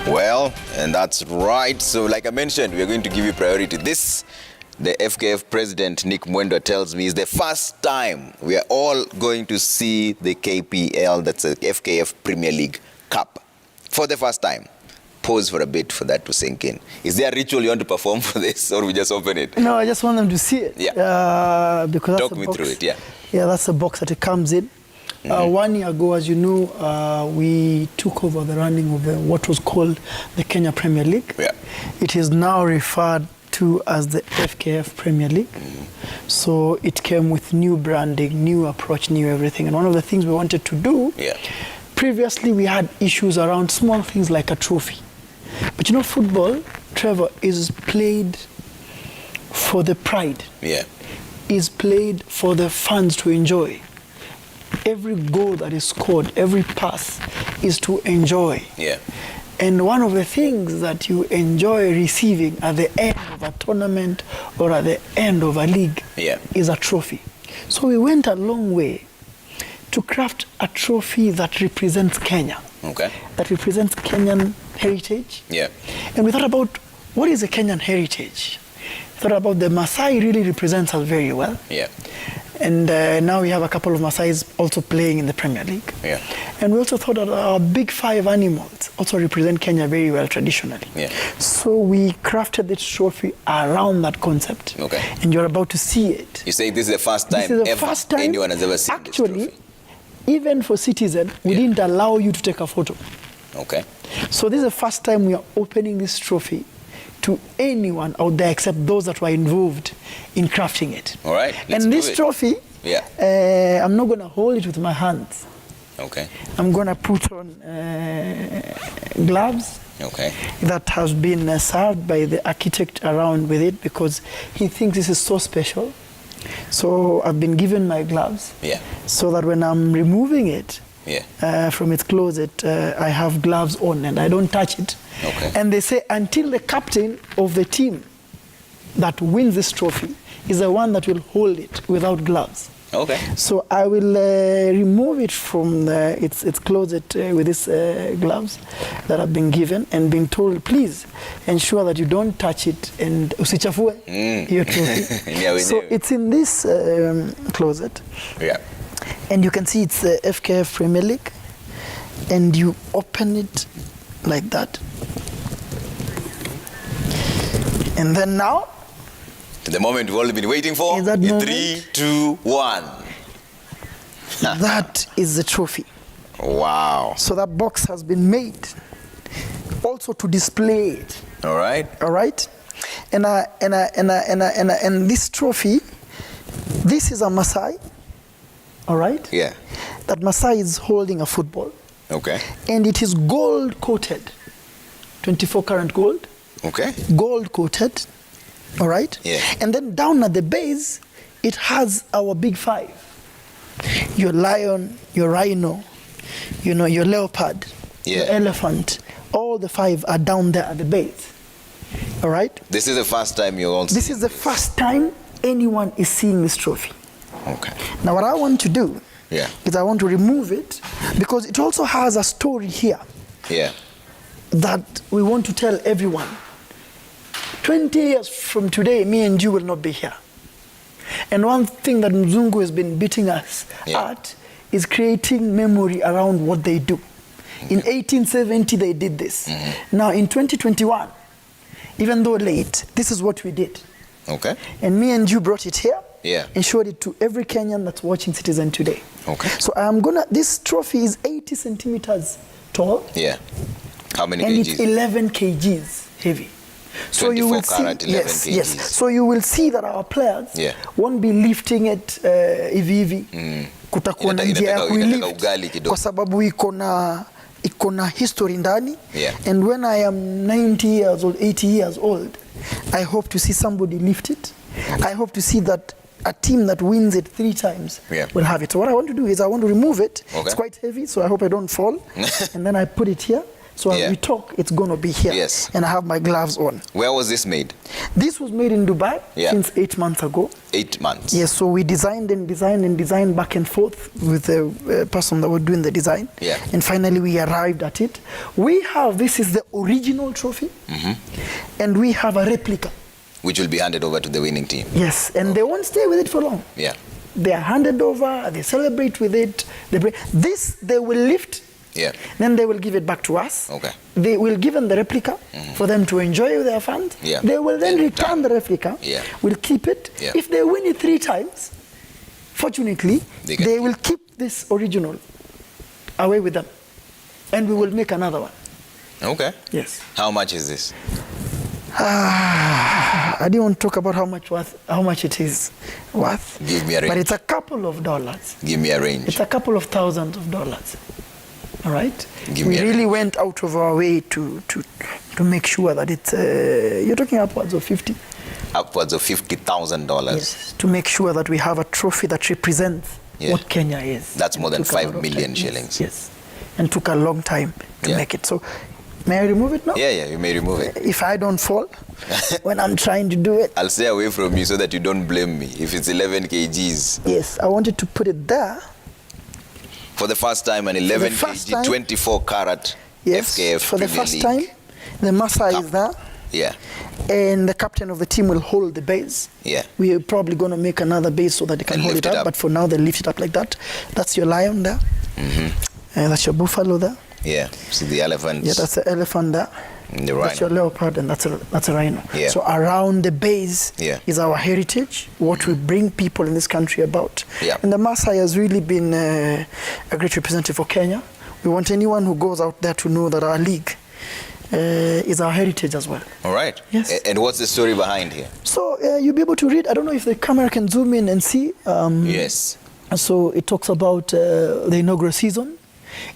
Well, and that's right. So like I mentioned, we're going to give you priority. This, the FKF president, Nick Mwendwa, tells me is the first time we are all going to see the KPL, that's the FKF Premier League Cup, for the first time. Pause for a bit for that to sink in. Is there a ritual you want to perform for this, or we just open it? No, I just want them to see it. Yeah. Because Talk me through it, yeah. Yeah, that's the box that it comes in. 1 year ago, as you know, we took over the running of what was called the Kenya Premier League. Yeah. It is now referred to as the FKF Premier League. So it came with new branding, new approach, new everything. And one of the things we wanted to do, previously we had issues around small things like a trophy. But you know, football, Trevor, is played for the pride. Yeah. Is played for the fans to enjoy. Every goal that is scored, every pass is to enjoy. Yeah. And one of the things that you enjoy receiving at the end of a tournament or at the end of a league is a trophy. So we went a long way to craft a trophy that represents Kenya. Okay. That represents Kenyan heritage. Yeah. And we thought about what is a Kenyan heritage. We thought about the Maasai really represents us very well. Yeah. And now we have a couple of Maasais also playing in the Premier League. Yeah. And we also thought that our big five animals also represent Kenya very well traditionally. Yeah. So we crafted this trophy around that concept. Okay. And you're about to see it. You say this is the first time anyone has ever seen this trophy? Even for Citizen, we didn't allow you to take a photo. Okay. So this is the first time we are opening this trophy to anyone out there except those that were involved in crafting it. All right. And this trophy, I'm not going to hold it with my hands. Okay. I'm going to put on gloves. Okay. That has been served by the architect around with it because he thinks this is so special. So I've been given my gloves. Yeah. So that when I'm removing it from its closet, I have gloves on and I don't touch it. Okay. And they say until the captain of the team that wins this trophy is the one that will hold it without gloves. Okay. So I will remove it from its closet with these gloves that have been given and been told, please ensure that you don't touch it and usichafue your trophy. So it's in this closet. Yeah. And you can see it's the FKF Premier League. And you open it like that. And then now, the moment we've all been waiting for. In 3, 2, 1. That is the trophy. Wow. So that box has been made also to display it. All right. All right. And this trophy, this is a Maasai. All right. Yeah. That Maasai is holding a football. Okay. And it is gold coated, 24 karat gold. Okay. Gold coated. All right? Yeah. And then down at the base, it has our big five. Your lion, your rhino, your leopard, your elephant. All the five are down there at the base. All right? This is the first time you're all This is the first time anyone is seeing this trophy. Okay. Now what I want to do is I want to remove it because it also has a story here. Yeah. That we want to tell everyone. 20 years from today, me and you will not be here. And one thing that Mzungu has been beating us at is creating memory around what they do. In 1870, they did this. Now, in 2021, even though late, this is what we did. Okay. And me and you brought it here and showed it to every Kenyan that's watching Citizen today. Okay. So this trophy is 80 centimeters tall. Yeah. How many and kgs? It's 11 kgs heavy. So you will see, 11 kgs. So you will see that our players won't be lifting it hivi. Kutakuwa na njia ya kuilift kwa sababu iko na history ndani. And when I am 90 years old, 80 years old, I hope to see somebody lift it. I hope to see that a team that wins it 3 times will have it. So what I want to do is I want to remove it. It's quite heavy, so I hope I don't fall. And then I put it here. So as we talk, it's going to be here. Yes. And I have my gloves on. Where was this made? This was made in Dubai since 8 months ago. 8 months? Yes, so we designed back and forth with the person that was doing the design. Yeah. And finally we arrived at it. This is the original trophy. And we have a replica. Which will be handed over to the winning team. Yes, and they won't stay with it for long. Yeah. They are handed over, they celebrate with it. They will lift. Yeah. Then they will give it back to us. Okay. They will give them the replica for them to enjoy with their fund. Yeah. They will then return the replica. Yeah. We'll keep it. Yeah. If they win it 3 times, fortunately, they will keep this original away with them. And we will make another one. Okay. Yes. How much is this? I didn't want to talk about how much it is worth. Give me a range. But it's a couple of dollars. Give me a range. It's a couple of thousands of dollars. All right? Give me we really went out of our way to make sure that it's, you're talking upwards of 50. Upwards of $50,000. Yes, to make sure that we have a trophy that represents what Kenya is. That's more than 5 million shillings. Yes. And took a long time to make it. So, may I remove it now? Yeah, you may remove it. If I don't fall when I'm trying to do it. I'll stay away from you so that you don't blame me if it's 11 kgs. Yes, I wanted to put it there. For the first time, an 11 kg, 24 karat FKF for the Premier first League. time, the massa is there. Yeah. And the captain of the team will hold the base. Yeah. We're probably going to make another base so that they can hold it up. But for now, they lift it up like that. That's your lion there. And that's your buffalo there. Yeah. See the elephants. Yeah, that's the elephant there. And the rhino. That's your leopard, and that's a rhino. Yeah. So around the base is our heritage, what we bring people in this country about. Yeah. And the Maasai has really been a great representative for Kenya. We want anyone who goes out there to know that our league is our heritage as well. All right. Yes. And what's the story behind here? So you'll be able to read. I don't know if the camera can zoom in and see. Yes. So it talks about the inaugural season.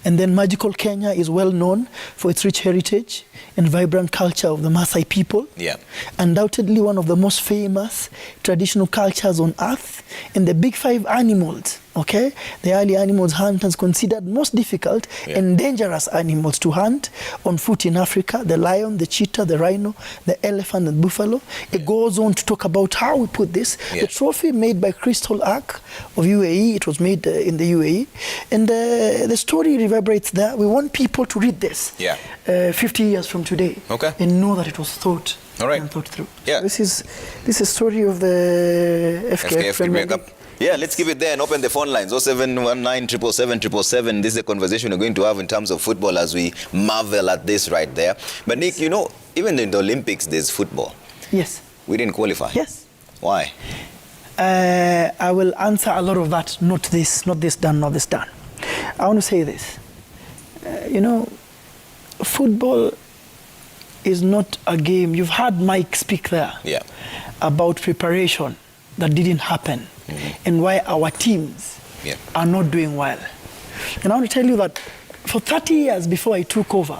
And then Magical Kenya is well known for its rich heritage and vibrant culture of the Maasai people. Yeah. Undoubtedly one of the most famous traditional cultures on earth. And the big 5 animals, okay? The early animals hunters considered most difficult and dangerous animals to hunt on foot in Africa: the lion, the cheetah, the rhino, the elephant, and buffalo. It goes on to talk about how we put this. The trophy made by Crystal Ark of UAE. It was made in the UAE. And the story reverberates there. We want people to read this 50 years from today and know that it was thought and thought through. Yeah. This is story of the FKF Premier League. Yeah, let's keep it there and open the phone lines. 0719 777. This is a conversation we're going to have in terms of football as we marvel at this right there. But Nick, you know, even in the Olympics, there's football. Yes. We didn't qualify. Yes. Why? I will answer a lot of that. Not this done, not this done. I want to say this. You know, football is not a game. You've heard Mike speak there about preparation that didn't happen and why our teams are not doing well. And I want to tell you that for 30 years before I took over,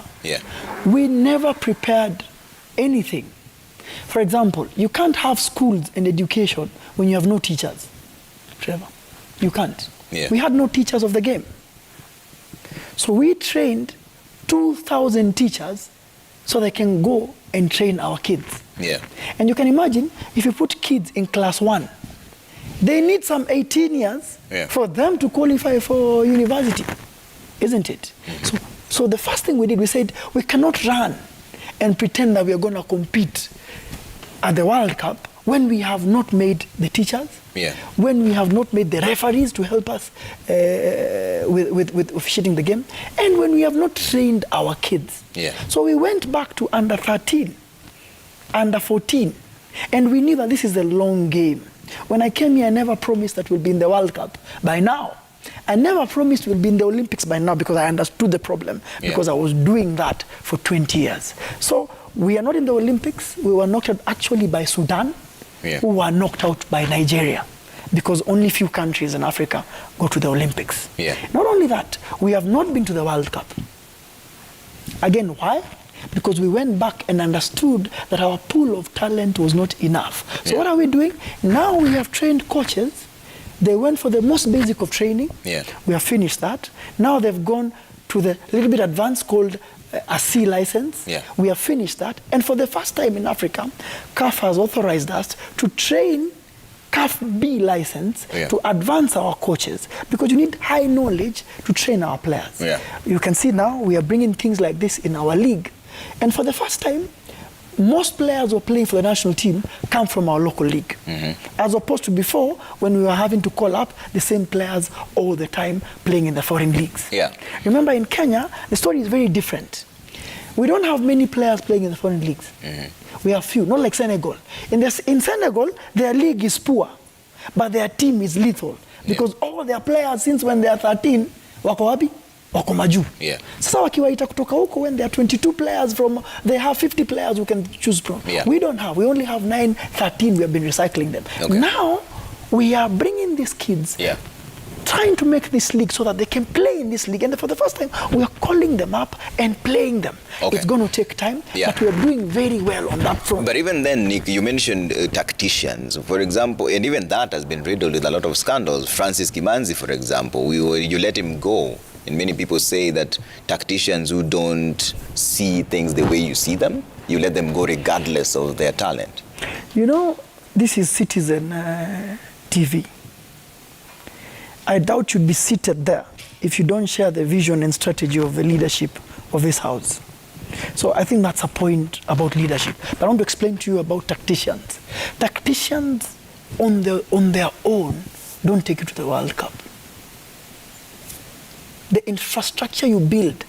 we never prepared anything. For example, you can't have schools and education when you have no teachers. Trevor, you can't. We had no teachers of the game. So we trained 2,000 teachers so they can go and train our kids. And you can imagine if you put kids in class 1, they need some 18 years for them to qualify for university, isn't it? So the first thing we did, we said, we cannot run and pretend that we are going to compete at the World Cup when we have not made the teachers, when we have not made the referees to help us with officiating the game, and when we have not trained our kids. So we went back to under 13, under 14, and we knew that this is a long game. When I came here, I never promised that we'll be in the World Cup by now. I never promised we'll be in the Olympics by now because I understood the problem, because I was doing that for 20 years. So we are not in the Olympics. We were knocked out actually by Sudan, who were knocked out by Nigeria, because only few countries in Africa go to the Olympics. Not only that, we have not been to the World Cup. Again, why? Because we went back and understood that our pool of talent was not enough. So what are we doing? Now we have trained coaches. They went for the most basic of training. We have finished that. Now they've gone to the little bit advanced called a C license. Yeah. We have finished that. And for the first time in Africa, CAF has authorized us to train CAF B license to advance our coaches, because you need high knowledge to train our players. Yeah. You can see now we are bringing things like this in our league. And for the first time, most players who are playing for the national team come from our local league. As opposed to before, when we were having to call up the same players all the time playing in the foreign leagues. Yeah. Remember, in Kenya, the story is very different. We don't have many players playing in the foreign leagues. We have few, not like Senegal. In Senegal, their league is poor, but their team is lethal, because all their players since when they are 13 wako wapi? Wako majuu. Sasa wakiwaita kutoka huko, when there are 22 players from, they have 50 players who can choose from. We don't have. We only have 9, 13. We have been recycling them. Now we are bringing these kids, trying to make this league so that they can play in this league. And for the first time, we are calling them up and playing them. It's going to take time, but we are doing very well on that front. But even then, Nick, you mentioned tacticians, for example, and even that has been riddled with a lot of scandals. Francis Kimanzi, for example, you let him go. And many people say that tacticians who don't see things the way you see them, you let them go regardless of their talent. You know, this is Citizen TV. I doubt you'd be seated there if you don't share the vision and strategy of the leadership of this house. So I think that's a point about leadership. But I want to explain to you about tacticians. Tacticians on their own don't take you to the World Cup. The infrastructure you build,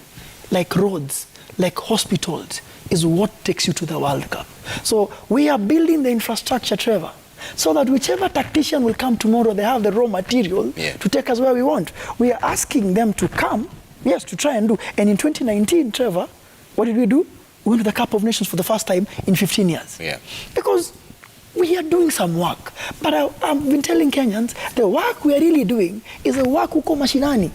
like roads, like hospitals, is what takes you to the World Cup. So we are building the infrastructure, Trevor, so that whichever tactician will come tomorrow, they have the raw material to take us where we want. We are asking them to come, yes, to try and do. And in 2019, Trevor, what did we do? We went to the Cup of Nations for the first time in 15 years. Because we are doing some work. But I've been telling Kenyans, the work we are really doing is a work huko mashinani.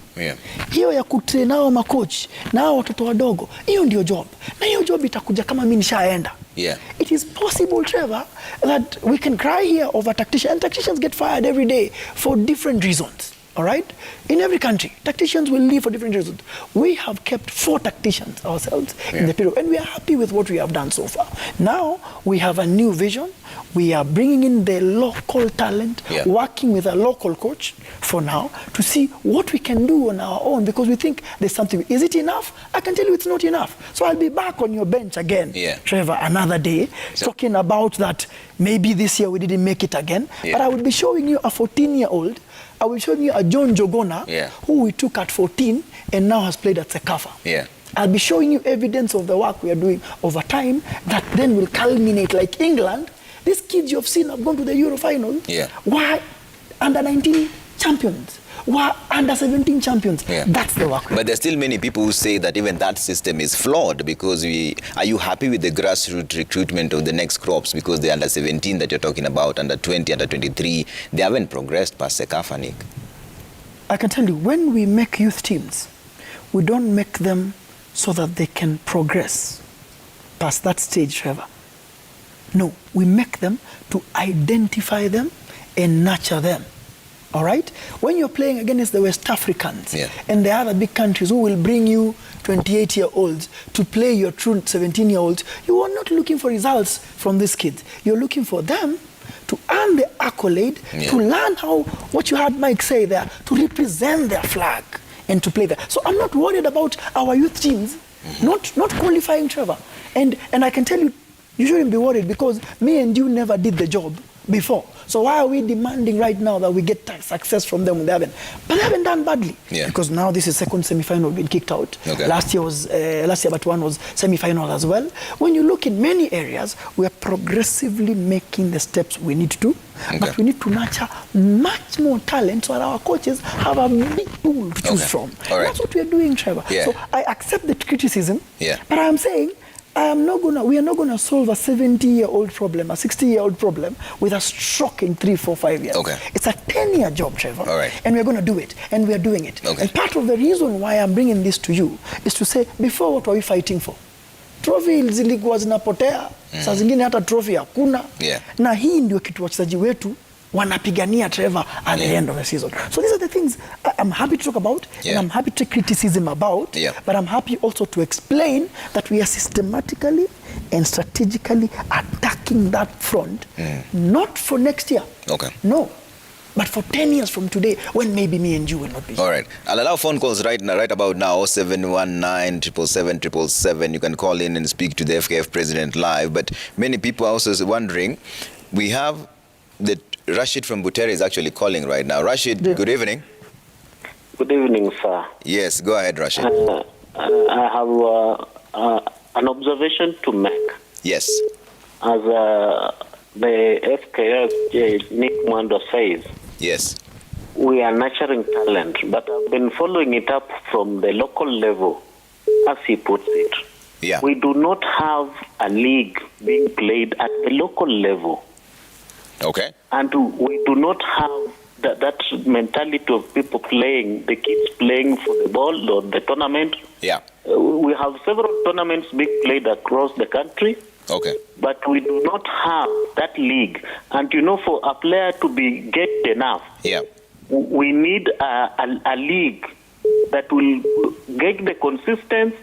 Hiyo ya kutrain nao makochi, nao watoto wadogo, hiyo ndio job. Na hiyo job itakuja kama mimi nishaenda. It is possible, Trevor, that we can cry here over tacticians. And tacticians get fired every day for different reasons. All right? In every country, tacticians will leave for different reasons. We have kept 4 tacticians ourselves in the period, and we are happy with what we have done so far. Now, we have a new vision. We are bringing in the local talent, working with a local coach for now to see what we can do on our own, because we think there's something. Is it enough? I can tell you it's not enough. So I'll be back on your bench again, Trevor, another day, talking about that maybe this year we didn't make it again. But I will be showing you a 14-year-old. I will show you a John Jogona who we took at 14 and now has played at Sekafa. I'll be showing you evidence of the work we are doing over time that then will culminate like England. These kids you have seen have gone to the Euro final. Why? Under 19 champions. Why? Under 17 champions. That's the work. But there's still many people who say that even that system is flawed, because are you happy with the grassroots recruitment of the next crops? Because the under 17 that you're talking about, under 20, under 23, they haven't progressed past Sekafa, Nick. I can tell you, when we make youth teams, we don't make them so that they can progress past that stage, Trevor. No, we make them to identify them and nurture them. All right? When you're playing against the West Africans and the other big countries who will bring you 28-year-olds to play your true 17-year-olds, you are not looking for results from these kids. You're looking for them to earn the accolade, to learn how, what you had Mike say there, to represent their flag and to play there. So I'm not worried about our youth teams not qualifying, Trevor. And I can tell you, you shouldn't be worried, because me and you never did the job before. So why are we demanding right now that we get success from them when they haven't? But they haven't done badly. Because now this is second semi-final, been kicked out. Last year but one was semi-final as well. When you look in many areas, we are progressively making the steps we need to. But we need to nurture much more talent so that our coaches have a big pool to choose from. That's what we are doing, Trevor. So I accept the criticism, but I am saying, we are not gonna solve a 70-year-old problem, a 60-year-old problem with a stroke in 3, 4, 5 years. It's a 10-year job, Trevor, and we're gonna do it, and we are doing it. And part of the reason why I'm bringing this to you is to say, before, what were we fighting for? Trophy zilikuwa zinapotea, saa zingine hata trophy hakuna. Na hii ndio kitu wachezaji wetu wanapigania Trevor at the end of the season. So these are the things I'm happy to talk about, and I'm happy to take criticism about, but I'm happy also to explain that we are systematically and strategically attacking that front, not for next year. Okay. No. But for 10 years from today, when maybe me and you will not be. All right. I'll allow phone calls right about now, 0719 777 777. You can call in and speak to the FKF president live. But many people are also wondering, we have the Rashid from Butere is actually calling right now. Rashid, good evening. Good evening, sir. Yes, go ahead, Rashid. I have an observation to make. Yes. As the FKF, Nick Mwendo says, yes, we are nurturing talent, but I've been following it up from the local level, as he puts it. Yeah. We do not have a league being played at the local level. Okay. And we do not have that mentality of people playing, the kids playing for the ball or the tournament. Yeah. We have several tournaments being played across the country. Okay. But we do not have that league. And for a player to be get enough, we need a league that will gauge the consistency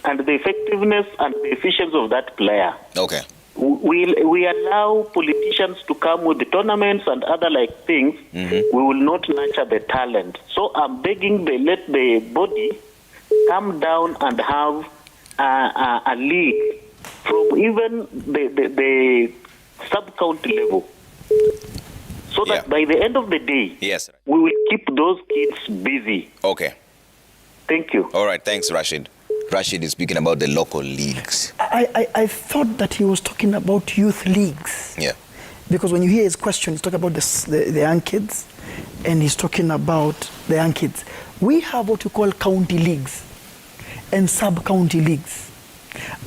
and the effectiveness and the efficiency of that player. Okay. We allow politicians to come with the tournaments and other things. We will not nurture the talent. So I'm begging let the body come down and have a league from even the sub-county level, so that by the end of the day, we will keep those kids busy. Okay. Thank you. All right, thanks, Rashid. Rashid is speaking about the local leagues. I thought that he was talking about youth leagues. Yeah. Because when you hear his question, he's talking about the young kids, and he's talking about the young kids. We have what we call county leagues and sub-county leagues.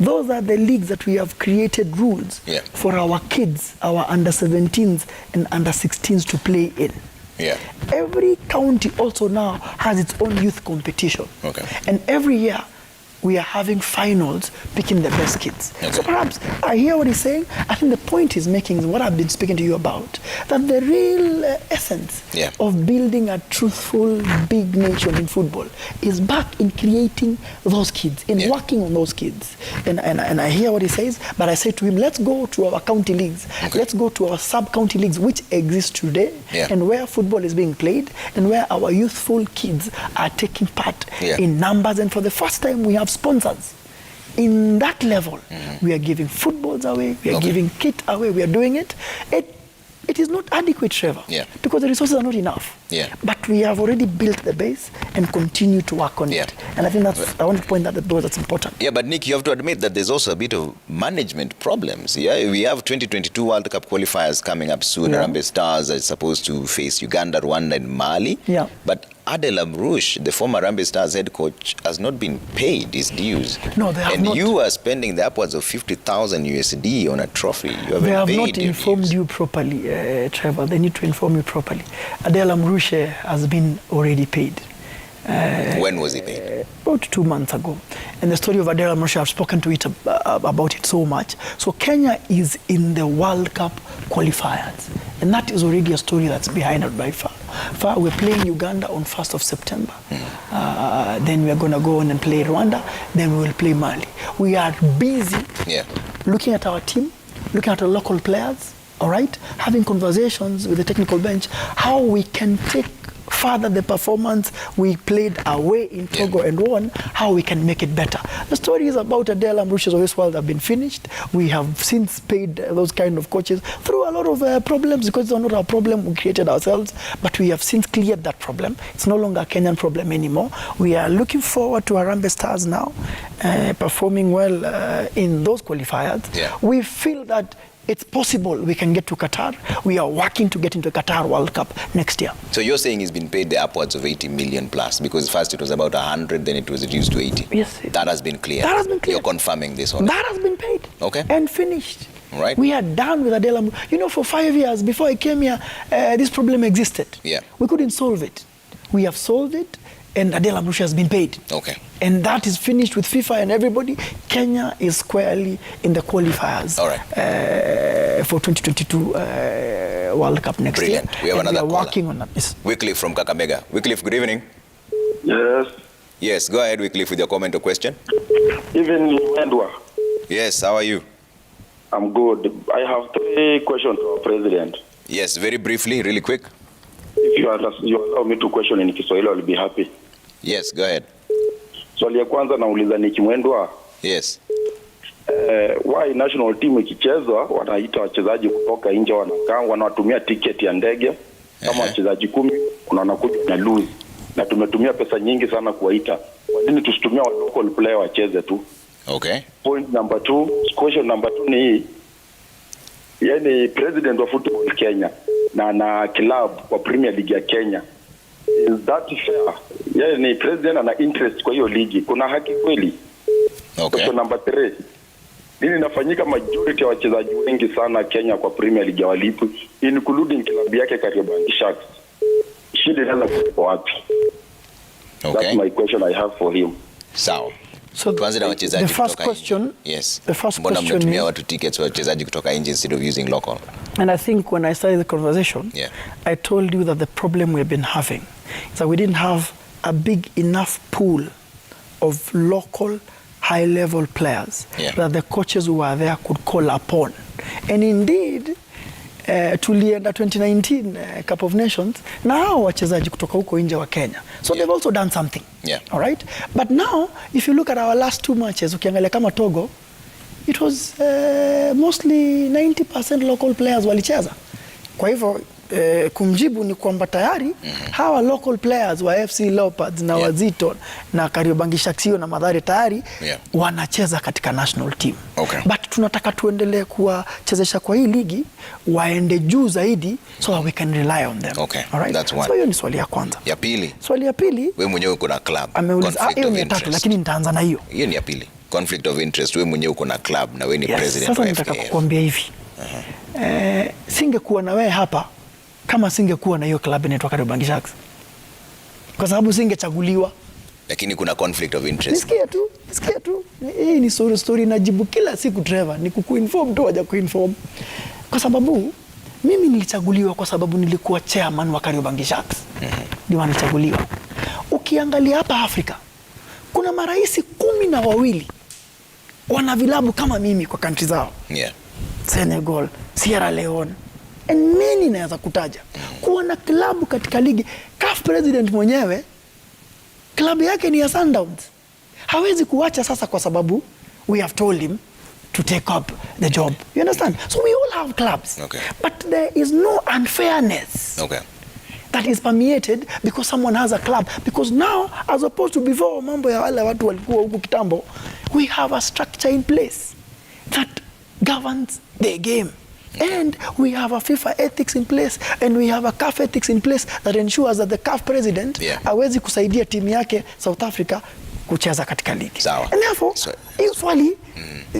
Those are the leagues that we have created rules for our kids, our under-17s and under-16s to play in. Yeah. Every county also now has its own youth competition. Okay. And every year we are having finals picking the best kids. Okay. So perhaps I hear what he's saying. I think the point he's making is what I've been speaking to you about, that the real essence of building a truthful big nation in football is back in creating those kids, in working on those kids. And I hear what he says, but I say to him, let's go to our county leagues. Okay. Let's go to our sub-county leagues which exist today, and where football is being played, and where our youthful kids are taking part in numbers. And for the first time we have sponsors in that level. We are giving footballs away, we are giving kit away, we are doing it. It is not adequate, Trevor, because the resources are not enough. But we have already built the base and continue to work on it. And I think I want to point out that that's important. Yeah, but Nick, you have to admit that there's also a bit of management problems. Yeah, we have 2022 World Cup qualifiers coming up soon. Harambee Stars are supposed to face Uganda, Rwanda, and Mali. But Adel Amrouche, the former Harambee Stars head coach, has not been paid his dues. No, they have and not. And you are spending the upwards of 50,000 USD on a trophy. They have not informed you properly, Trevor. They need to inform you properly. Adel Amrouche has been already paid. When was he paid? About 2 months ago. And the story of Adel Amrouche, I've spoken to it about it so much. So Kenya is in the World Cup qualifiers. And that is already a story that's behind it by far. We're playing Uganda on 1st of September. Then we're going to go on and play Rwanda. Then we will play Mali. We are busy looking at our team, looking at our local players, all right? Having conversations with the technical bench, how we can take further the performance we played away in Togo and won, how we can make it better. The stories about Adel Amrouche's of this world have been finished. We have since paid those kind of coaches through a lot of problems, because it's not our problem, we created ourselves, but we have since cleared that problem. It's no longer a Kenyan problem anymore. We are looking forward to Harambee Stars now performing well in those qualifiers. We feel that it's possible we can get to Qatar. We are working to get into the Qatar World Cup next year. So you're saying he's been paid the upwards of 80 million plus, because first it was about 100, then it was reduced to 80. Yes. That has been cleared. That has been cleared. You're confirming this one. That has been paid. Okay. And finished. Right. We are done with Adel Amrouche. For 5 years before I came here, this problem existed. Yeah. We couldn't solve it. We have solved it, and Adela Mrusha has been paid. Okay. And that is finished with FIFA and everybody. Kenya is squarely in the qualifiers. All right. For 2022 World Cup next Brilliant. year. We have another we are caller. working on that. Yes. Wycliffe from Kakamega. Wycliffe, good evening. Yes. Yes, go ahead, Wycliffe, with your comment or question. Even Mwendwa, Yes, how are you? I'm good. I have 3 questions to our president. Yes, very briefly, really quick. If you allow me to question in Kiswahili, I'll be happy. Yes, go ahead. Swali ya kwanza nauliza Nick Mwendwa. Yes. Why national team ikichezwa wanaita wachezaji kutoka nje, wanatumia ticket ya ndege kama wachezaji 10 wanakuja na lose, na tumetumia pesa nyingi sana kuwaita. Kwa nini tusitumia wa local player wacheze tu? Okay. Point number 2, question number 2 ni hii. Yani president wa football Kenya na club kwa Premier League ya Kenya, is that fair? Yani president ana interest kwa hiyo ligi, kuna haki kweli? Okay. Question number 3, nini inafanyika majority ya wachezaji wengi sana Kenya kwa Premier League ya walipu, including club yake Kariobangi Sharks? Shida inaweza kuwa wapi? Okay. That's my question I have for him. Sawa. So Tuanze na wachezaji the first kutoka question, nje. Yes. The first Mbona question mnatumia is, watu tickets wa wachezaji kutoka nje instead of using local? and I think when I started the conversation, Yeah. I told you that the problem we've been having is that we didn't have a big enough pool of local high-level players that the coaches who were there could call upon. And indeed, tulienda 2019 Cup of Nations na hao wachezaji kutoka huko nje wa Kenya. So they've also done something. Yeah. All right? But now, if you look at our last 2 matches, ukiangalia kama Togo, it was mostly 90% local players walicheza. Kwa hivyo kumjibu ni kwamba tayari hawa local players wa FC Leopards na Wazito na Kariobangi Sharks na Mathare tayari wanacheza katika national team. Okay. But tunataka tuendelee kuwachezesha kwa hii ligi waende juu zaidi so that we can rely on them. Okay. All right? That's one. So hiyo ni swali ya kwanza. Ya pili. Swali ya pili, Wewe mwenyewe uko na club. Ameuliza hiyo ni ya tatu lakini nitaanza na hiyo. Hiyo ni ya pili. Conflict of interest. Wewe mwenyewe uko na club na wewe ni president wa FKF. Sasa nataka kukuambia hivi. Singekuwa na wewe hapa kama singekuwa na hiyo club inaitwa Kariobangi Sharks. Kwa sababu singechaguliwa. Lakini kuna conflict of interest. Nisikia tu. Hii ni story najibu kila siku Trevor, ni kukuinform tu waja kuinform. Kwa sababu mimi nilichaguliwa kwa sababu nilikuwa chairman wa Kariobangi Sharks. Ndio nilichaguliwa. Ukiangalia hapa Afrika kuna marais 12 wana vilabu kama mimi kwa country zao. Yeah. Senegal, Sierra Leone, and many naweza kutaja. Kuwa na klabu katika ligi. CAF president mwenyewe klabu yake ni ya Sundowns. Hawezi kuacha sasa kwa sababu we have told him to take up the job. You understand? So we all have clubs. Okay. But there is no unfairness. Okay. That is permeated because someone has a club. Because now, as opposed to before, mambo ya wale watu walikuwa huku kitambo, we have a structure in place that governs the game. And we have a FIFA ethics in place, and we have a CAF ethics in place that ensures that the CAF president hawezi kusaidia timu yake South Africa kucheza katika ligi. Sawa. And therefore, hiyo swali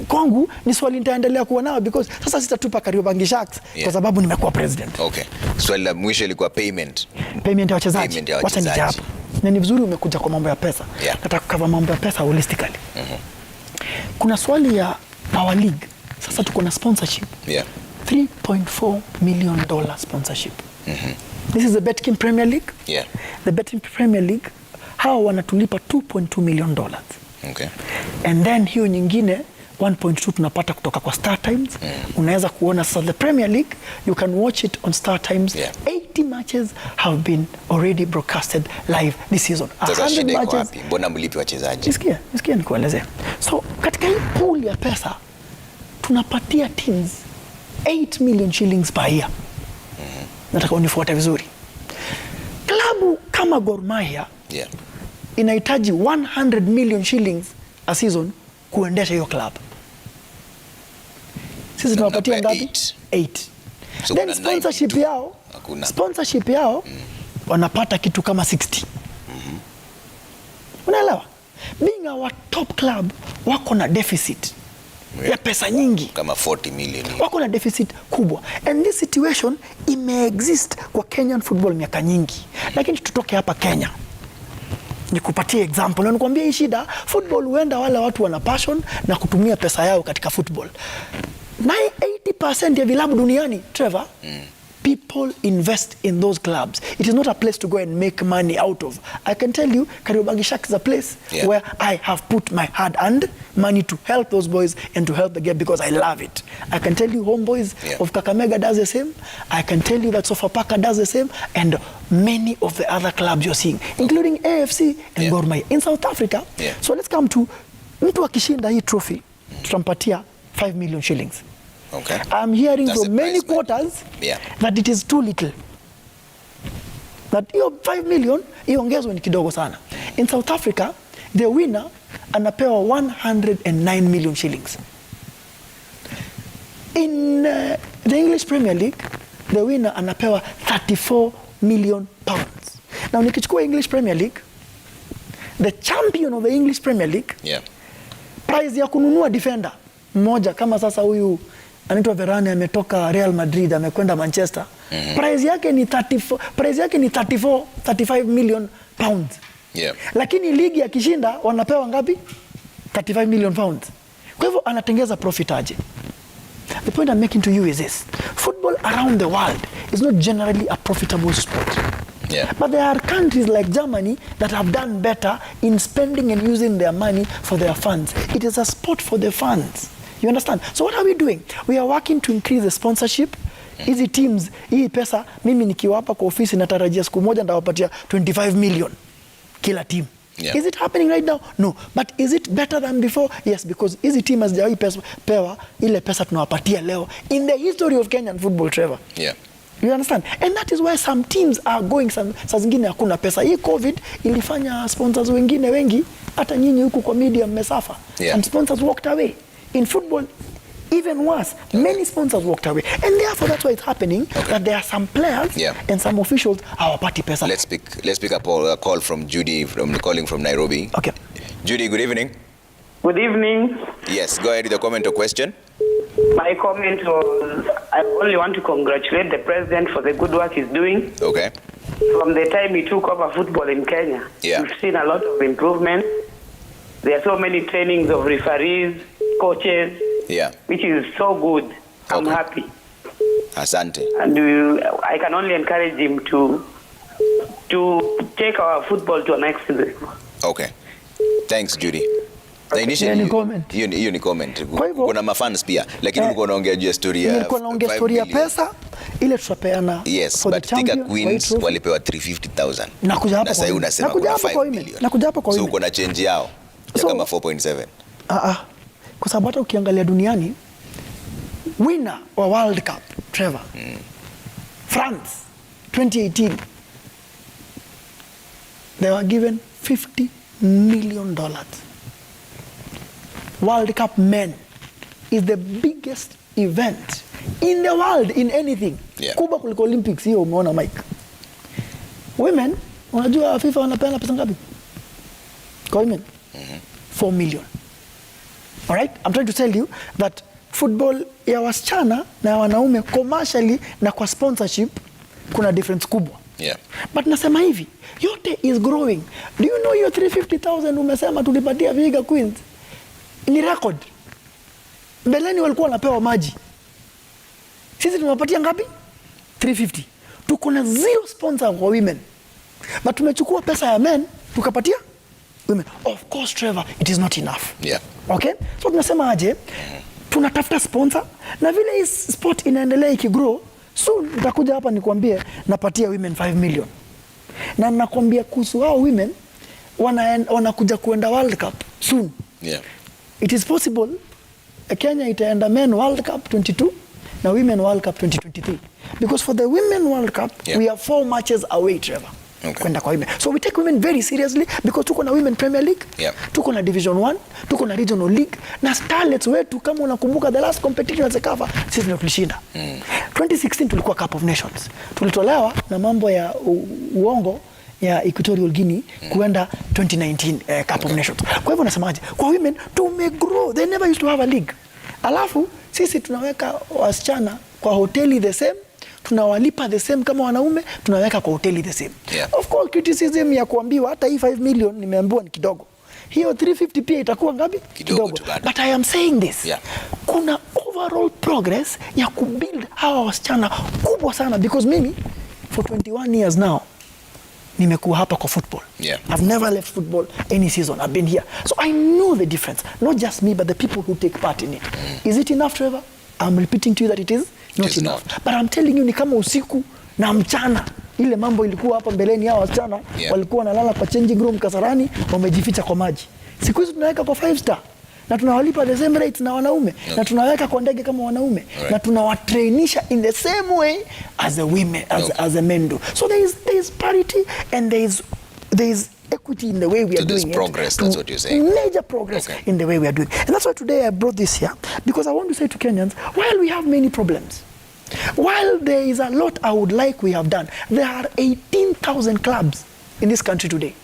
kwangu ni swali nitaendelea kuwa nao because sasa sitatupa Kariobangi Sharks kwa sababu nimekuwa president. Okay. Swali la mwisho ilikuwa payment ya wachezaji. Wacha nijapo. Na ni vizuri umekuja kwa mambo ya pesa. Nataka kukava mambo ya pesa holistically. Kuna swali ya our league. Sasa tuko na sponsorship. $3.4 million sponsorship. This is the Betking Premier League. The Betting Premier League, hawa wanatulipa $2.2 million. Okay. And then hiyo nyingine 1.2 tunapata kutoka kwa Star Times. Unaweza kuona sasa the Premier League, you can watch it on Star Times. 80 matches have been already broadcasted live this season. 100 matches. Mbona mlipi wachezaji? Nisikia nikuelezea. So katika hii pool ya pesa tunapatia teams 8 million shillings per year. Nataka unifuate vizuri. Klabu kama Gor Mahia inahitaji 100 million shillings a season kuendesha hiyo club. Sisi tunapatia ngapi? 8. So then sponsorship yao wanapata kitu kama 60. Unaelewa? Being our top club wako na deficit ya pesa nyingi kama 40 million. Wako na deficit kubwa. And this situation imeexist kwa Kenyan football miaka nyingi. Lakini tutoke hapa Kenya. Nikupatie example na nikwambia hii shida football huenda wale watu wana passion na kutumia pesa yao katika football. 80% ya vilabu duniani, Trevor, people invest in those clubs. It is not a place to go and make money out of. I can tell you, Kariobangi Sharks is a place where I have put my hard-earned money to help those boys and to help the game because I love it. I can tell you Homeboys of Kakamega does the same. I can tell you that Sofapaka does the same, and many of the other clubs you're seeing, including AFC and Gor Mahia in South Africa. So let's come to mtu akishinda hii trophy, tutampatia 5 million shillings. Okay. I'm hearing from many quarters that it is too little. That hiyo 5 million iongezwe ni kidogo sana. In South Africa, the winner anapewa 109 million shillings. In the English Premier League, the winner anapewa 34 million pounds. Now nikichukua English Premier League, the champion of the English Premier League, prize ya kununua defender mmoja kama sasa huyu anaitwa Varane ametoka Real Madrid amekwenda Manchester. Price yake ni 35 million pounds. Lakini ligi akishinda wanapewa ngapi? 35 million pounds. Kwa hivyo anatengeza profit aje. The point I'm making to you is this. Football around the world is not generally a profitable sport. But there are countries like Germany that have done better in spending and using their money for their funds. It is a sport for the funds. You understand? So what are we doing? We are working to increase the sponsorship. Hizi teams, hii pesa, mimi nikiwapa kwa ofisi natarajia siku moja ndawapatia 25 million kila team. Is it happening right now? No. But is it better than before? Yes, because hizi team hazijawahi pewa ile pesa tunawapatia leo in the history of Kenyan football, Trevor. You understand? And that is why some teams are going, saa zingine hakuna pesa. Hii COVID ilifanya sponsors wengine wengi, hata nyinyi huku kwa media mmesafa. And sponsors walked away. In football, even worse, many sponsors walked away. And therefore, that's why it's happening, that there are some players and some officials our party pesa. Let's pick up a call from Judy, calling from Nairobi. Okay. Judy, good evening. Good evening. Yes, go ahead with the comment or question. My comment was, I only want to congratulate the president for the good work he's doing. Okay. From the time he took over football in Kenya, we've seen a lot of improvement. There are so many trainings of referees, coaches, which is so good. I'm happy. Asante. And I can only encourage him to take our football to a next level. Okay. Thanks, Judy. Hiyo ni comment. Kuna mafans pia, lakini ulikuwa unaongea juu ya story ya nilikuwa naongea story ya pesa ile tutapeana. Yes, but Thika Queens walipewa 350,000. Nakuja hapa sasa unasema kuna 5 million. Nakuja hapa kwa so uko na change yao ya kama 4.7. Kwa sababu hata ukiangalia duniani winner wa World Cup, Trevor, France 2018, they were given $50 million. World Cup men is the biggest event in the world in anything. Kubwa kuliko Olympics hiyo umeona Mike. Women, unajua FIFA wanapeana pesa ngapi? Kwa women? 4 million. All right? I'm trying to tell you that football ya wasichana na wanaume commercially na kwa sponsorship kuna difference kubwa. But nasema hivi, yote is growing. Do you know your 350,000 umesema tulipatia Vihiga Queens? Ni record. Mbeleni walikuwa wanapewa maji. Sisi tumewapatia ngapi? 350. Tuko na zero sponsor kwa women. But tumechukua pesa ya men tukapatia women. Of course, Trevor, it is not enough. Okay? So tunasema aje? Tunatafuta sponsor na vile hii sport inaendelea ikigrow, soon nitakuja hapa nikwambie napatia women 5 million. Na nakwambia kuhusu hao women wanakuja kuenda World Cup soon. It is possible Kenya itaenda Men World Cup 22 na Women World Cup 2023. Because for the Women World Cup, we are 4 matches away, Trevor. Kwenda kwa women. So we take women very seriously because tuko na Women Premier League, tuko na Division 1, tuko na Regional League, na starlets wetu kama unakumbuka the last competition at Zekafa, sisi ndio tulishinda. 2016 tulikuwa Cup of Nations. Tulitolewa na mambo ya uongo ya Equatorial Guinea kuenda 2019 Cup of Nations. Kwa hivyo nasemaje? Kwa women tumegrow. They never used to have a league. Alafu sisi tunaweka wasichana kwa hoteli the same, tunawalipa the same kama wanaume, tunaweka kwa hoteli the same. Of course criticism ya kuambiwa hata hii 5 million nimeambiwa ni kidogo. Hiyo 350 pia itakuwa ngapi? Kidogo. But I am saying this. Kuna overall progress ya kubuild hawa wasichana kubwa sana, because mimi for 21 years now nimekuwa hapa kwa football. I've never left football any season. I've been here. So I know the difference. Not just me, but the people who take part in it. Is it enough, Trevor? I'm repeating to you that it is not enough. But I'm telling you, ni kama usiku na mchana. Ile mambo ilikuwa hapa mbeleni, hao wasichana walikuwa wanalala kwa changing room Kasarani, wamejificha kwa maji. Siku hizi tunaweka kwa 5 star na tunawalipa the same rates na wanaume, na tunaweka kwa ndege kama wanaume, na tunawatrainisha in the same way as the women, as the men do. So there is parity and there is equity in the way we are doing progress, it. that's what you're saying. Major progress in the way we are doing. And that's why today I brought this here, because I want to say to Kenyans, while we have many problems, while there is a lot I would like we have done, there are 18,000 clubs in this country today.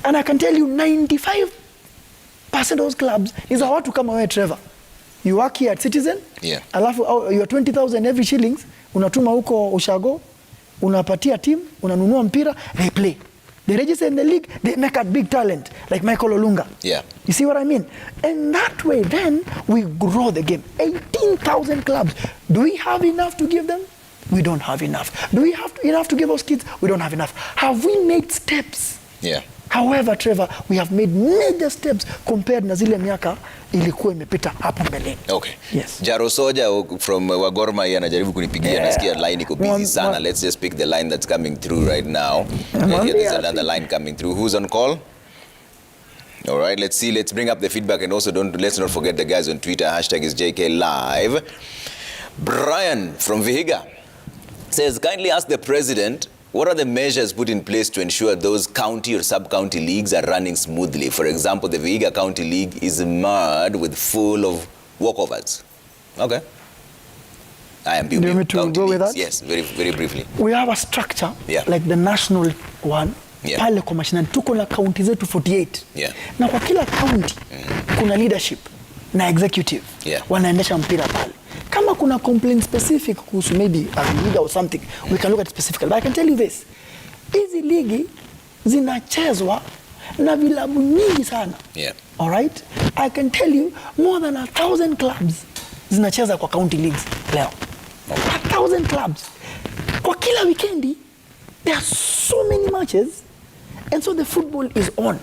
And I can tell you 95% of those clubs is a watu kama wewe Trevor. You work here at Citizen, alafu you are 20,000 every shillings, unatuma huko ushago, unapatia team, unanunua mpira, they play. They register in the league, they make a big talent like Michael Olunga. You see what I mean? And that way then we grow the game. 18,000 clubs. Do we have enough to give them? We don't have enough. Do we have enough to give those kids? We don't have enough. Have we made steps? However, Trevor, we have made major steps compared na zile miaka ilikuwa imepita hapo mbele. Yes. Jaro Soja from Wagorma anajaribu kunipigia, nasikia line iko busy sana. Let's just pick the line that's coming through right now. Here there's another line coming through. Who's on call? All right, let's see. Let's bring up the feedback, and also let's not forget the guys on Twitter. Hashtag is JKLive. Brian from Vihiga says, kindly ask the president, what are the measures put in place to ensure those county or sub-county leagues are running smoothly? For example, the Vihiga County League is marred with full of walkovers. Okay. I am beautiful. Do you want me to go with that? Yes, very, very briefly. We have a structure like the national one. Pale kwa mashinani tuko na county zetu 48. Na kwa kila county kuna leadership na executive wanaendesha mpira pale. Kama kuna complaint specific kuhusu maybe a league or something, we can look at specifically. But I can tell you this, hizi ligi zinachezwa na vilabu nyingi sana. All right? I can tell you more than 1,000 clubs zinacheza kwa county leagues leo. 1,000 clubs. Kwa kila weekendi, there are so many matches, and so the football is on.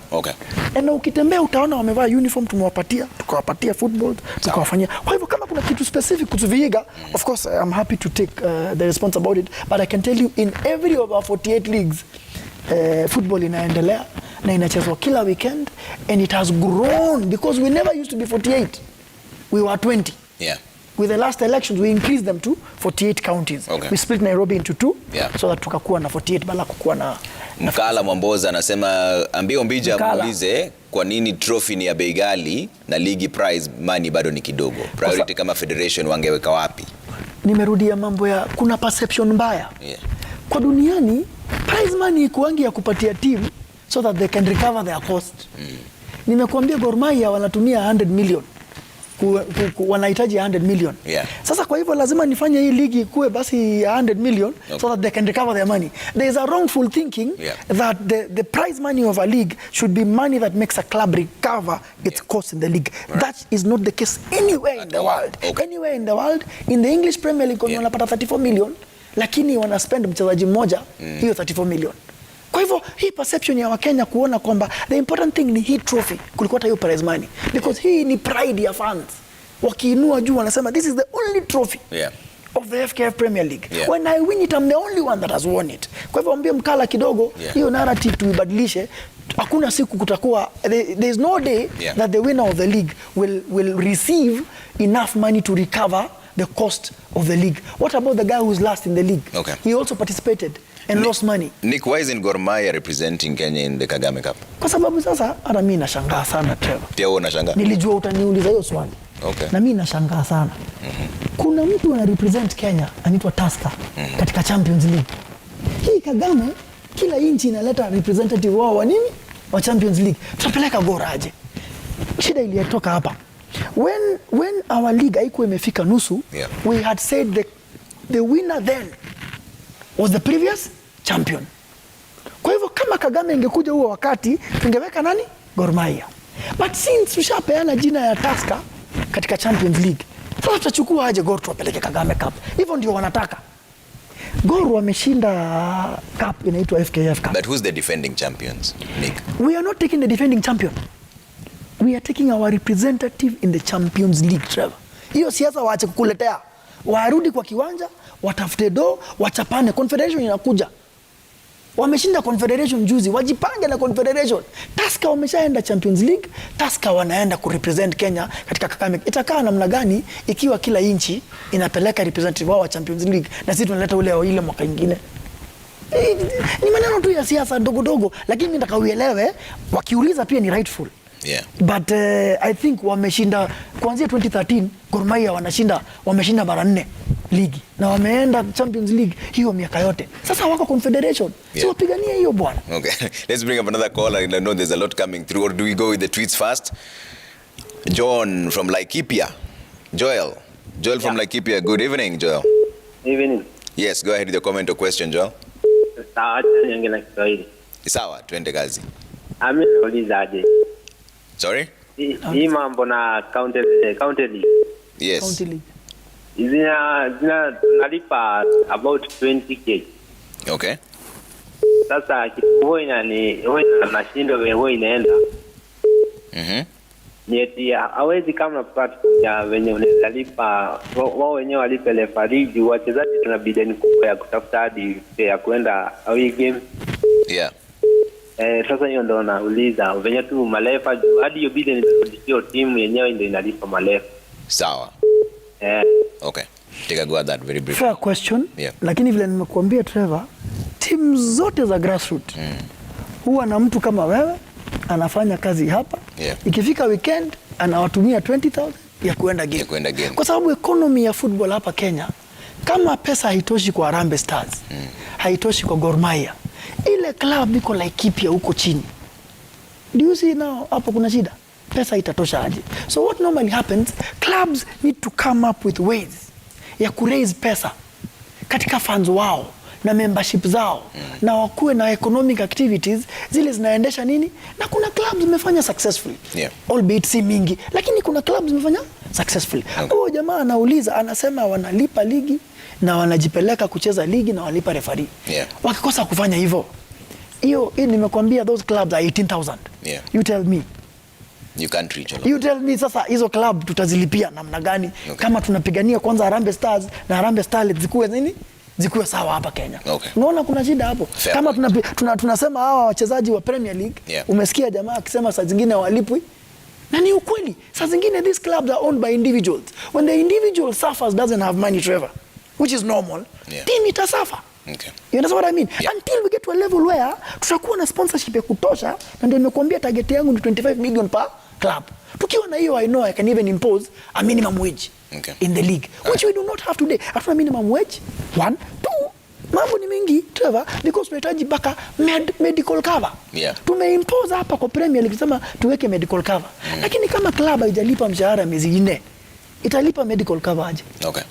And ukitembea utaona wamevaa uniform, tukawapatia football, tukawafanyia. Kwa hivyo kama kuna kitu specific kuhusu Vihiga, of course I'm happy to take the response about it, but I can tell you in every of our 48 leagues, football inaendelea na inachezwa kila weekend, and it has grown because we never used to be 48. We were 20. With the last elections, we increased them to 48 counties. We split Nairobi into 2 so that tukakuwa na 48 bala kukuwa na Mkala Mwamboza anasema ambio Mbija muulize kwa nini trophy ni ya bei ghali na ligi prize money bado ni kidogo. Priority kama federation wangeweka wapi? Nimerudia mambo ya kuna perception mbaya. Kwa duniani prize money ikuangi ya kupatia team so that they can recover their cost. Nimekuambia Gor Mahia wanatumia 100 million. Wanahitaji 100 million. Sasa kwa hivyo lazima nifanye hii ligi kuwe basi 100 million so that they can recover their money. There is a wrongful thinking that the prize money of a league should be money that makes a club recover its cost in the league. That is not the case anywhere in the world. Anywhere in the world, in the English Premier League wanapata 34 million, lakini wana spend mchezaji mmoja hiyo 34 million. Kwa hivyo hii perception ya Wakenya kuona kwamba the important thing ni hii trophy kuliko hata hiyo prize money, because hii ni pride ya fans. Wakiinua juu wanasema this is the only trophy of the FKF Premier League. When I win it, I'm the only one that has won it. Kwa hivyo ambie Mkala kidogo hiyo narrative tuibadilishe. Hakuna siku kutakuwa, there is no day that the winner of the league will receive enough money to recover the cost of the league. What about the guy who's last in the league? He also participated and lost money. Nick, why isn't Gor Mahia representing Kenya in the Kagame Cup? Kwa sababu sasa hata mimi nashangaa sana Trevor. Pia wewe unashangaa? Nilijua utaniuliza hiyo swali. Na mimi nashangaa sana. Kuna mtu ana represent Kenya anaitwa Tusker katika Champions League. Hii Kagame kila inchi inaleta representative wao wa nini? Wa Champions League. Tutapeleka Gor aje? Shida iliyetoka hapa. When our league haikuwa imefika nusu, we had said the winner then was the previous champion. Kwa hivyo kama Kagame ingekuja huo wakati tungeweka nani? Gor Mahia. But since tushapeana jina ya Tusker katika Champions League, sasa tutachukua aje Gor tuwapeleke Kagame Cup? Hivyo ndio wanataka. Gor wameshinda cup inaitwa FKF Cup. But who's the defending champions, Nick? We are not taking the defending champion. We are taking our representative in the Champions League, Trevor. Hiyo siasa waache kukuletea. Warudi kwa kiwanja, watafute do, wachapane. Confederation inakuja. Wameshinda Confederation juzi, wajipange na Confederation. Tusker wameshaenda Champions League, Tusker wanaenda kurepresent Kenya katika Kagame. Itakaa namna gani ikiwa kila inchi inapeleka representative wao wa Champions League na sisi tunaleta ile mwaka mwingine? Ni maneno tu ya siasa dogo dogo, lakini mimi nataka uelewe wakiuliza pia ni rightful. Yeah. But I think wameshinda kuanzia 2013 Gor Mahia wameshinda mara 4 ligi na wameenda Champions League hiyo miaka yote. Sasa wako Confederation. Yeah. So wapiganie hiyo bwana. Okay. Let's bring up another caller. I know there's a lot coming through. Or do we go with the tweets first? John from Laikipia. Joel from Laikipia. Good evening, Joel. Evening. Yes, go ahead with your comment or question, Joel. Sawa, niongee na Kiswahili. Sawa, twende kazi. Nauliza aje. Sorry? Hii mambo na county league. Yes. County league. Nalipa about 20k. Okay. Sasa kitu nashindo wewe inaenda. Ni eti hawezi kama platform ya wenye unalipa wao wenyewe walipe referee, wachezaji tunabidi ni kubwa ya kutafuta hadi ya kwenda away game. Yeah. Sasa hiyo ndo nauliza venye tu malefa hadi hiyo bideni ndio timu yenyewe ndio inalipa malefa. Sawa. Okay. Take a go at that very briefly. Fair question. Yeah. Lakini vile nimekuambia Trevor, timu zote za grassroots huwa na mtu kama wewe anafanya kazi hapa. Yeah. Ikifika weekend anawatumia 20,000 ya kuenda game. Kwa sababu economy ya football hapa Kenya, kama pesa haitoshi kwa Harambee Stars, haitoshi kwa Gor Mahia, ile club iko Laikipia huko chini. Do you see now hapo kuna shida? Pesa itatosha aje? So what normally happens, clubs need to come up with ways ya kuraise pesa katika funds wao na membership zao na wakuwe na economic activities zile zinaendesha nini, na kuna clubs zimefanya successfully. Yeah. Albeit si mingi, lakini kuna clubs zimefanya successfully. Huyo jamaa anauliza, anasema wanalipa ligi na wanajipeleka kucheza ligi na walipa referee. Yeah. Wakikosa kufanya hivyo, hiyo nimekwambia those clubs are 18,000. Yeah. You tell me. You can't reach all. You tell me sasa hizo club tutazilipia namna gani? Okay. Kama tunapigania kwanza Harambee Stars na Harambee Starlets zikuwe nini? Zikuwe sawa hapa Kenya. Okay. Unaona kuna shida hapo. Fair kama point. tunasema hawa wachezaji wa Premier League, yeah. Umesikia jamaa akisema saa zingine walipwi. Na ni ukweli. Saa zingine these clubs are owned by individuals. When the individual suffers doesn't have money, Trevor, which is normal, yeah. Team itasuffer. Okay. You understand what I mean? Yeah. Until we get to a level where tutakuwa na sponsorship ya kutosha, na ndio nimekuambia target yangu ni 25 million per club. Tukiwa na hiyo, I know I can even impose a minimum wage, okay, in the league, which we do not have today. Hatuna minimum wage. 1, 2, mambo ni mengi, Trevor, because tunahitaji baka medical cover. Yeah. Tumeimpose hapa kwa Premier League kusema tuweke medical cover. Lakini kama club haijalipa mshahara miezi 4, italipa medical cover aje? Okay.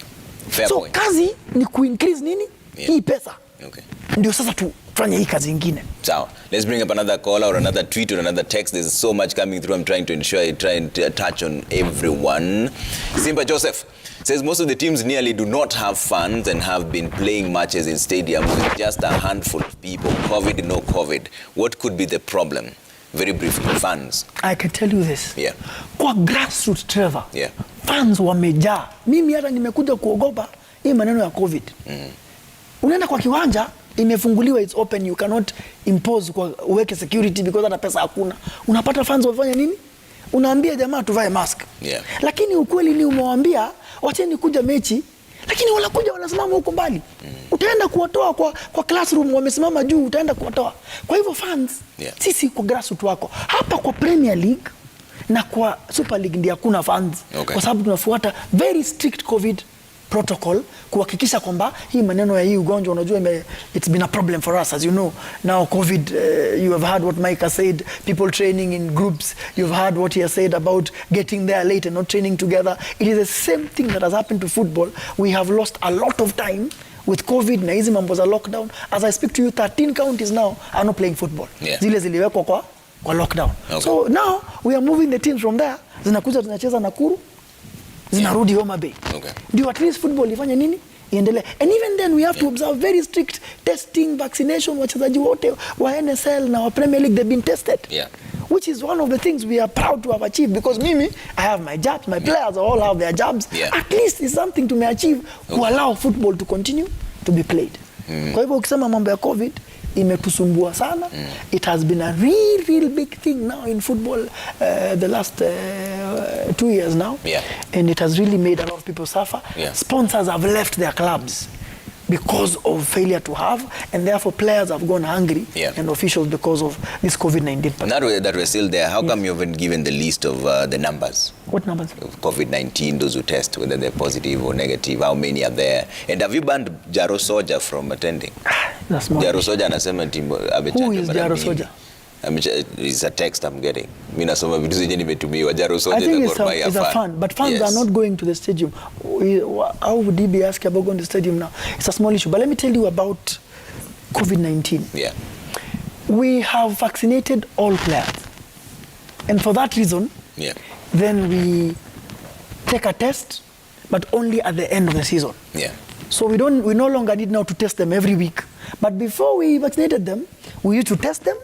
Fair point. So kazi ni ku-increase nini? Yeah. Hii pesa. Okay. Ndio sasa tufanye hii kazi nyingine. So, let's bring up another caller or another tweet or another text. There's so much coming through. I'm trying to ensure I try and touch on everyone. Simba Joseph says most of the teams nearly do not have funds and have been playing matches in stadiums with just a handful of people. COVID, no COVID. What could be the problem? Very briefly, fans. I can tell you this. Yeah. Kwa grassroots, Trevor, yeah, fans wamejaa. Mimi hata nimekuja kuogopa hii maneno ya COVID. Unaenda kwa kiwanja, imefunguliwa, it's open, you cannot impose kwa uweke security because hata pesa hakuna. Unapata fans wafanya nini? Unaambia jamaa tuvae mask. Yeah. Lakini ukweli ni umewaambia wacheni kuja mechi, lakini wanakuja wanasimama huko mbali. Utaenda kuwatoa kwa classroom, wamesimama juu, utaenda kuwatoa. Kwa hivyo fans, yeah, sisi kwa grassroots wako hapa kwa Premier League na kwa Super League ndio hakuna fans. Okay. Kwa sababu tunafuata very strict COVID protocol kuhakikisha kwamba hii maneno ya hii ugonjwa, unajua it's been a problem for us, as you know. Now COVID, you have heard what Mike has said, people training in groups. You've heard what he has said about getting there late and not training together. It is the same thing that has happened to football. We have lost a lot of time with COVID na hizi mambo za lockdown. As I speak to you, 13 counties now are not playing football. Zile ziliwekwa kwa lockdown. So now we are moving the teams from there. Zinakuja zinacheza Nakuru, zinarudi Homa Bay. Ndio at least football ifanye nini? Iendelee. And even then we have to observe very strict testing, vaccination. Wachezaji wote wa NSL na wa Premier League, they've been tested. Which is one of the things we are proud to have achieved, because mimi, I have my jabs, my players all have their jabs. At least it's something to achieve to allow football to continue to be played. Kwa hivyo ukisema mambo ya COVID imetusumbua sana. It has been a real big thing now in football the last 2 years now. And it has really made a lot of people suffer. Sponsors have left their clubs because of failure to have, and therefore players have gone hungry, and officials because of this COVID-19. Now that we're still there, how come you haven't given the list of the numbers? What numbers? Of COVID-19, those who test, whether they're positive or negative, how many are there? And have you banned Jaro Soja from attending? That's more. Jaro Soja anasema who is Jaro Soja? It's a text I'm getting. Mimi nasoma vitu zenye nimetumiwa. Jaro Soja I think it's a fan, but fans are not going to the stadium. How would he be asking about going to the stadium now? It's a small issue. But let me tell you about COVID-19. We have vaccinated all players. And for that reason, then we take a test, but only at the end of the season. So we no longer need now to test them every week. But before we vaccinated them, we used to test them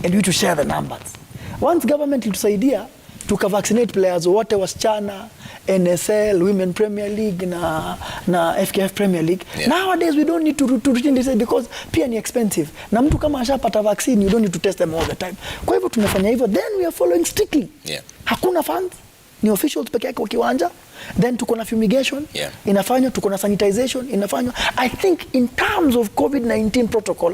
and we used to share the numbers. Once government ilitusaidia tukavaccinate players wote wasichana, NSL, Women Premier League na FKF Premier League. Nowadays we don't need to routine this because pia ni expensive. Na mtu kama ashapata vaccine, you don't need to test them all the time. Kwa hivyo tumefanya hivyo, then we are following strictly. Hakuna fans, ni officials peke yake kwa kiwanja. Then tuko na fumigation inafanywa, tuko na sanitization inafanywa. I think in terms of COVID-19 protocol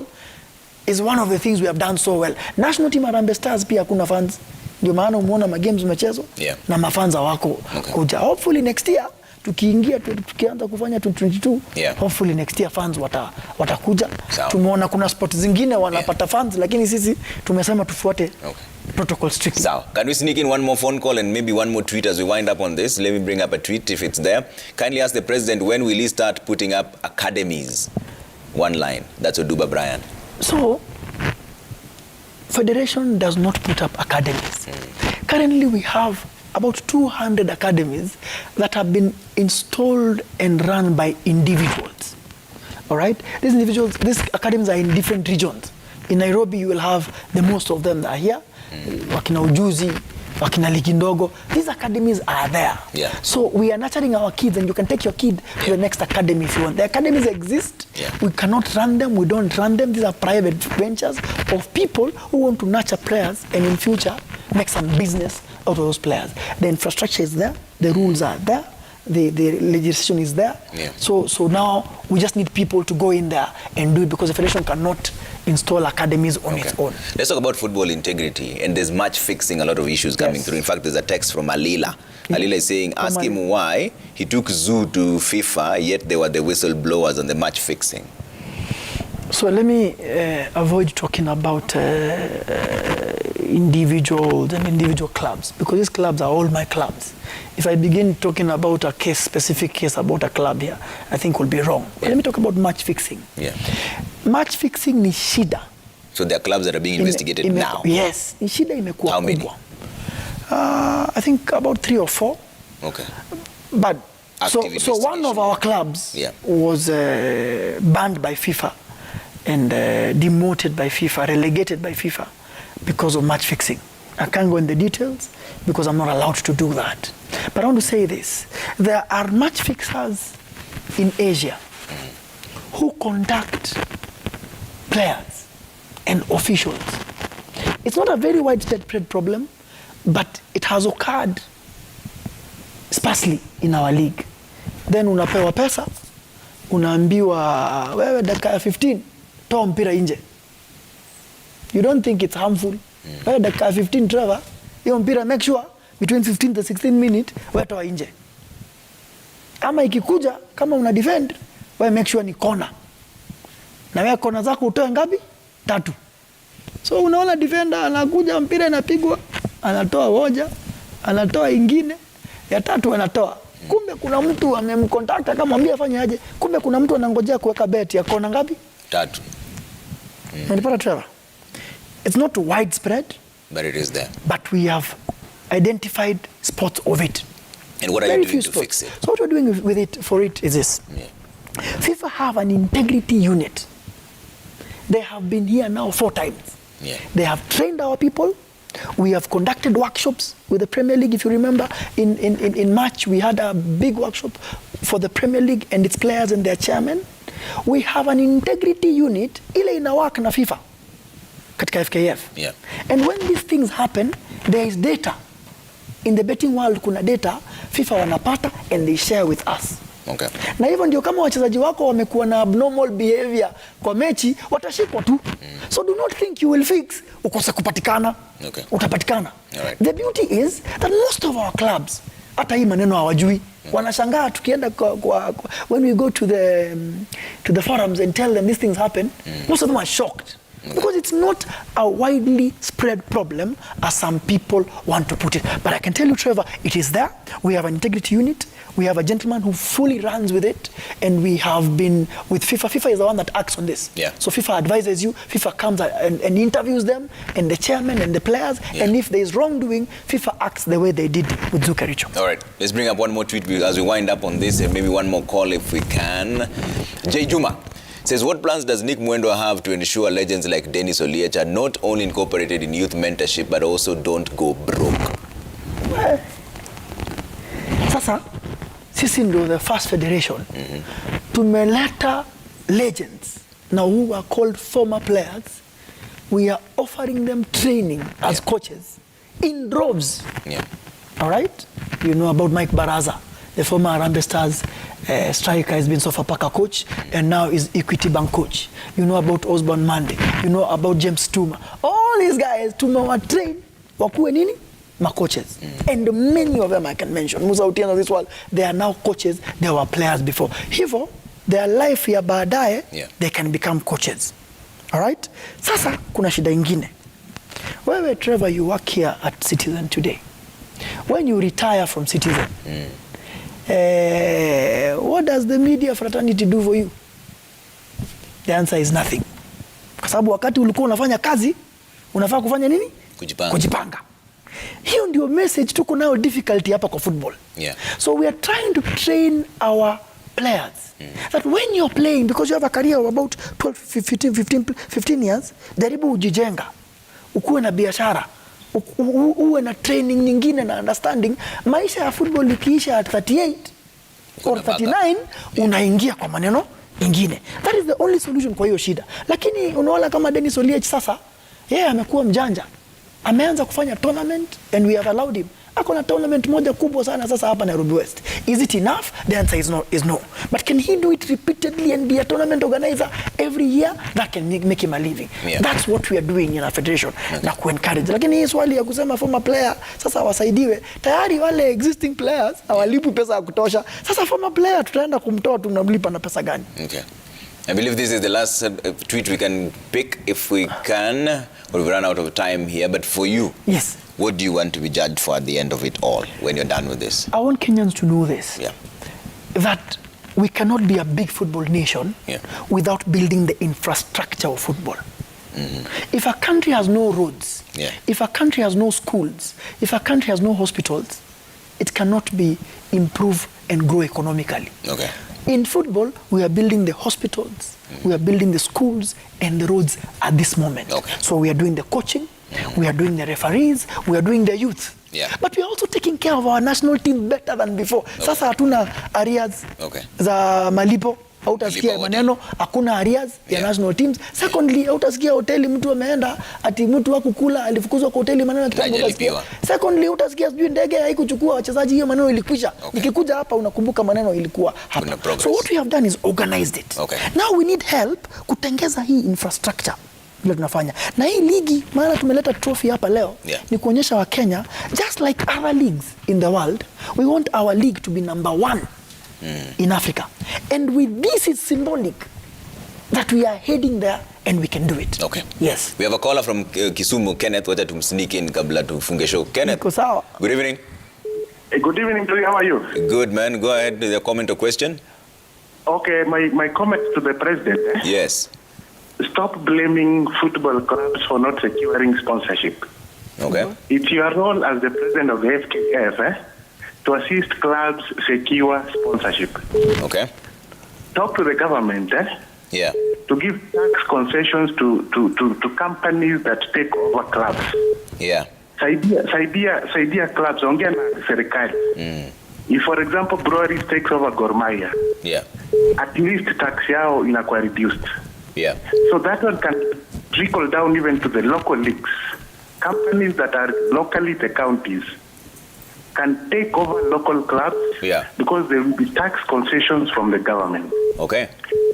is one of the things we have done so well. National team Harambee Stars pia hakuna fans. Ndio maana umeona magames umechezwa na mafanza wako kuja. Hopefully next year tukianza kufanya 2022, hopefully next year fans watakuja. Tumeona kuna sport zingine wanapata fans, lakini sisi tumesema tufuate protocol strictly. Can we sneak in one more phone call and maybe one more tweet as we wind up on this? Let me bring up a tweet if it's there. Kindly ask the president, when will he start putting up academies? One line. That's Oduba Brian. So, Federation does not put up academies. Currently we have about 200 academies that have been installed and run by individuals. All right? These academies are in different regions. In Nairobi, you will have the most of them that are here. Wakina Ujuzi, wakina Likindogo. These academies are there. So we are nurturing our kids, and you can take your kid to the next academy if you want. The academies exist. We cannot run them. We don't run them. These are private ventures of people who want to nurture players and in future make some business out of those players. The infrastructure is there. The rules are there. The legislation is there. So now we just need people to go in there and do it, because the federation cannot install academies on its own. Let's talk about football integrity, and there's match fixing, a lot of issues coming through. In fact, there's a text from Alila. Alila is saying, ask him why he took Zoo to FIFA, yet they were the whistleblowers on the match fixing. So let me avoid talking about individuals and individual clubs, because these clubs are all my clubs. If I begin talking about a specific case about a club here, I think will be wrong. But let me talk about match fixing. Match fixing ni shida. So there are clubs that are being investigated now? Yes, ni shida imekuwa. How many? I think about 3 or 4. But so one of our clubs was banned by FIFA and demoted by FIFA, relegated by FIFA because of match fixing. I can't go in the details because I'm not allowed to do that. But I want to say this. There are match fixers in Asia who contact players and officials. It's not a very widespread problem, but it has occurred sparsely in our league. Then unapewa pesa, unaambiwa wewe dakika ya 15 toa mpira nje. You don't think it's harmful. Wewe dakika ya 15 Trevor, hiyo mpira make sure between 15 to 16 minutes wewe toa nje. Ama ikikuja kama una defend, wewe make sure ni kona. Na wewe kona zako utoe ngapi? 3. So unaona defender anakuja, mpira inapigwa, anatoa moja, anatoa ingine, ya 3 anatoa. Kumbe kuna mtu amemcontact akamwambia afanye aje. Kumbe kuna mtu anangojea kuweka bet ya kona ngapi? 3. Unanipata Trevor? It's not widespread, but it is there. But we have identified spots of it. And what are you doing to fix it? So what we're doing with it for it is this. Yeah. FIFA have an integrity unit. They have been here now 4 times. Yeah. They have trained our people. We have conducted workshops with the Premier League. If you remember, in March, we had a big workshop for the Premier League and its players and their chairman. We have an integrity unit, ile ina work na FIFA, katika FKF. Yeah. And when these things happen, there is data. In the betting world, kuna data, FIFA wanapata and they share with us. Okay. Na hivyo ndio kama wachezaji wako wamekuwa na abnormal behavior kwa mechi, watashikwa tu. So do not think you will fix ukose kupatikana. Okay. Utapatikana. Right. The beauty is that most of our clubs hata hii maneno hawajui. Wanashangaa tukienda when we go to the forums and tell them these things happen, most of them are shocked. Because it's not a widely spread problem as some people want to put it. But I can tell you, Trevor, it is there. We have an integrity unit. We have a gentleman who fully runs with it. And we have been with FIFA. FIFA is the one that acts on this. Yeah. So FIFA advises you. FIFA comes and interviews them and the chairman and the players. Yeah. And if there is wrongdoing, FIFA acts the way they did with Zukaricho. All right. Let's bring up one more tweet as we wind up on this, and maybe one more call if we can. Jay Juma says, what plans does Nick Mwendwa have to ensure legends like Dennis Oliech are not only incorporated in youth mentorship but also don't go broke? Well, sasa sisi ndio the first federation. Tumeleta legends now who are called former players. We are offering them training as coaches in droves. Yeah. All right? You know about Mike Baraza, the former Harambee Stars striker, has been Sofapaka coach and now is Equity Bank coach. You know about Osborne Mande. You know about James Tuma. All these guys, Tuma train wakuwe nini? Ma coaches. And many of them I can mention. Musa Utieno of this world, they are now coaches. They were players before. Hivo, their life here baadaye, they can become coaches. All right? Sasa kuna shida ingine. Wewe Trevor, you work here at Citizen today. When you retire from Citizen, what does the media fraternity do for you? The answer is nothing. Kwa sababu wakati ulikuwa unafanya kazi, unafaa kufanya nini? Kujipanga. Hiyo ndio message tuko nayo difficulty hapa kwa football. Yeah. So we are trying to train our players that when you're playing, because you have a career of about 15 years, jaribu ujijenga. Ukuwe na biashara. Uwe na training nyingine na understanding. Maisha ya football ikiisha at 38 or 39, unaingia kwa maneno ingine. That is the only solution kwa hiyo shida. Lakini unaona kama Dennis Oliech sasa, yeye amekuwa mjanja. Ameanza kufanya tournament and we have allowed him. Ako na tournament moja kubwa sana sasa hapa Nairobi West. Is it enough? The answer is no. But can he do it repeatedly and be a tournament organizer every year? That can make him a living. Yeah. That's what we are doing in our federation. Okay. Na ku-encourage. Lakini hii swali ya kusema former player sasa wasaidiwe. Tayari wale existing players hawalipi pesa ya kutosha. Sasa former player tutaenda kumtoa, tunamlipa na pesa gani? Okay. I believe this is the last tweet we can pick if we can. We've run out of time here, but for you, yes, what do you want to be judged for at the end of it all when you're done with this? I want Kenyans to know this, that we cannot be a big football nation without building the infrastructure of football. If a country has no roads, if a country has no schools, if a country has no hospitals, it cannot be improved and grow economically. Okay. In football, we are building the hospitals, we are building the schools and the roads at this moment. Okay. So we are doing the coaching, we are doing the referees, we are doing the youth. Yeah. But we are also taking care of our national team better than before. Okay. Sasa hatuna areas za malipo. Hautasikia maneno, hakuna areas ya national teams. Secondly, hautasikia hoteli mtu ameenda ati mtu hakukula alifukuzwa kwa hoteli, maneno kitambo. Secondly, hautasikia sijui ndege haikuchukua wachezaji, hiyo maneno ilikuja. Nikikuja hapa unakumbuka maneno ilikuwa hapa. So what we have done is organized it. Now we need help kutengeza hii infrastructure. Vile tunafanya. Na hii ligi, maana tumeleta trophy hapa leo, ni kuonyesha wa Kenya, just like other leagues in the world, we want our league to be number 1 in Africa. And with this, it's symbolic that we are heading there and we can do it. Okay. Yes. We have a caller from Kisumu, Kenneth. Wacha tumsneak in kabla tufunge show. Kenneth. Good evening. Good evening to you. How are you? Good, man. Go ahead with your comment or question. Okay, my comment to the president. Yes. Stop blaming football clubs for not securing sponsorship. Okay. It's your role as the president of the FKF to assist clubs secure sponsorship. Okay. Talk to the government yeah, to give tax concessions to companies that take over clubs. Yeah. Saidia clubs, ongea na serikali. If, for example, breweries takes over Gor Mahia, yeah, at least tax yao inakuwa reduced. Yeah. So that one can trickle down even to the local leagues. Companies that are locally the counties can take over local clubs, yeah, because there will be tax concessions from the government. Okay.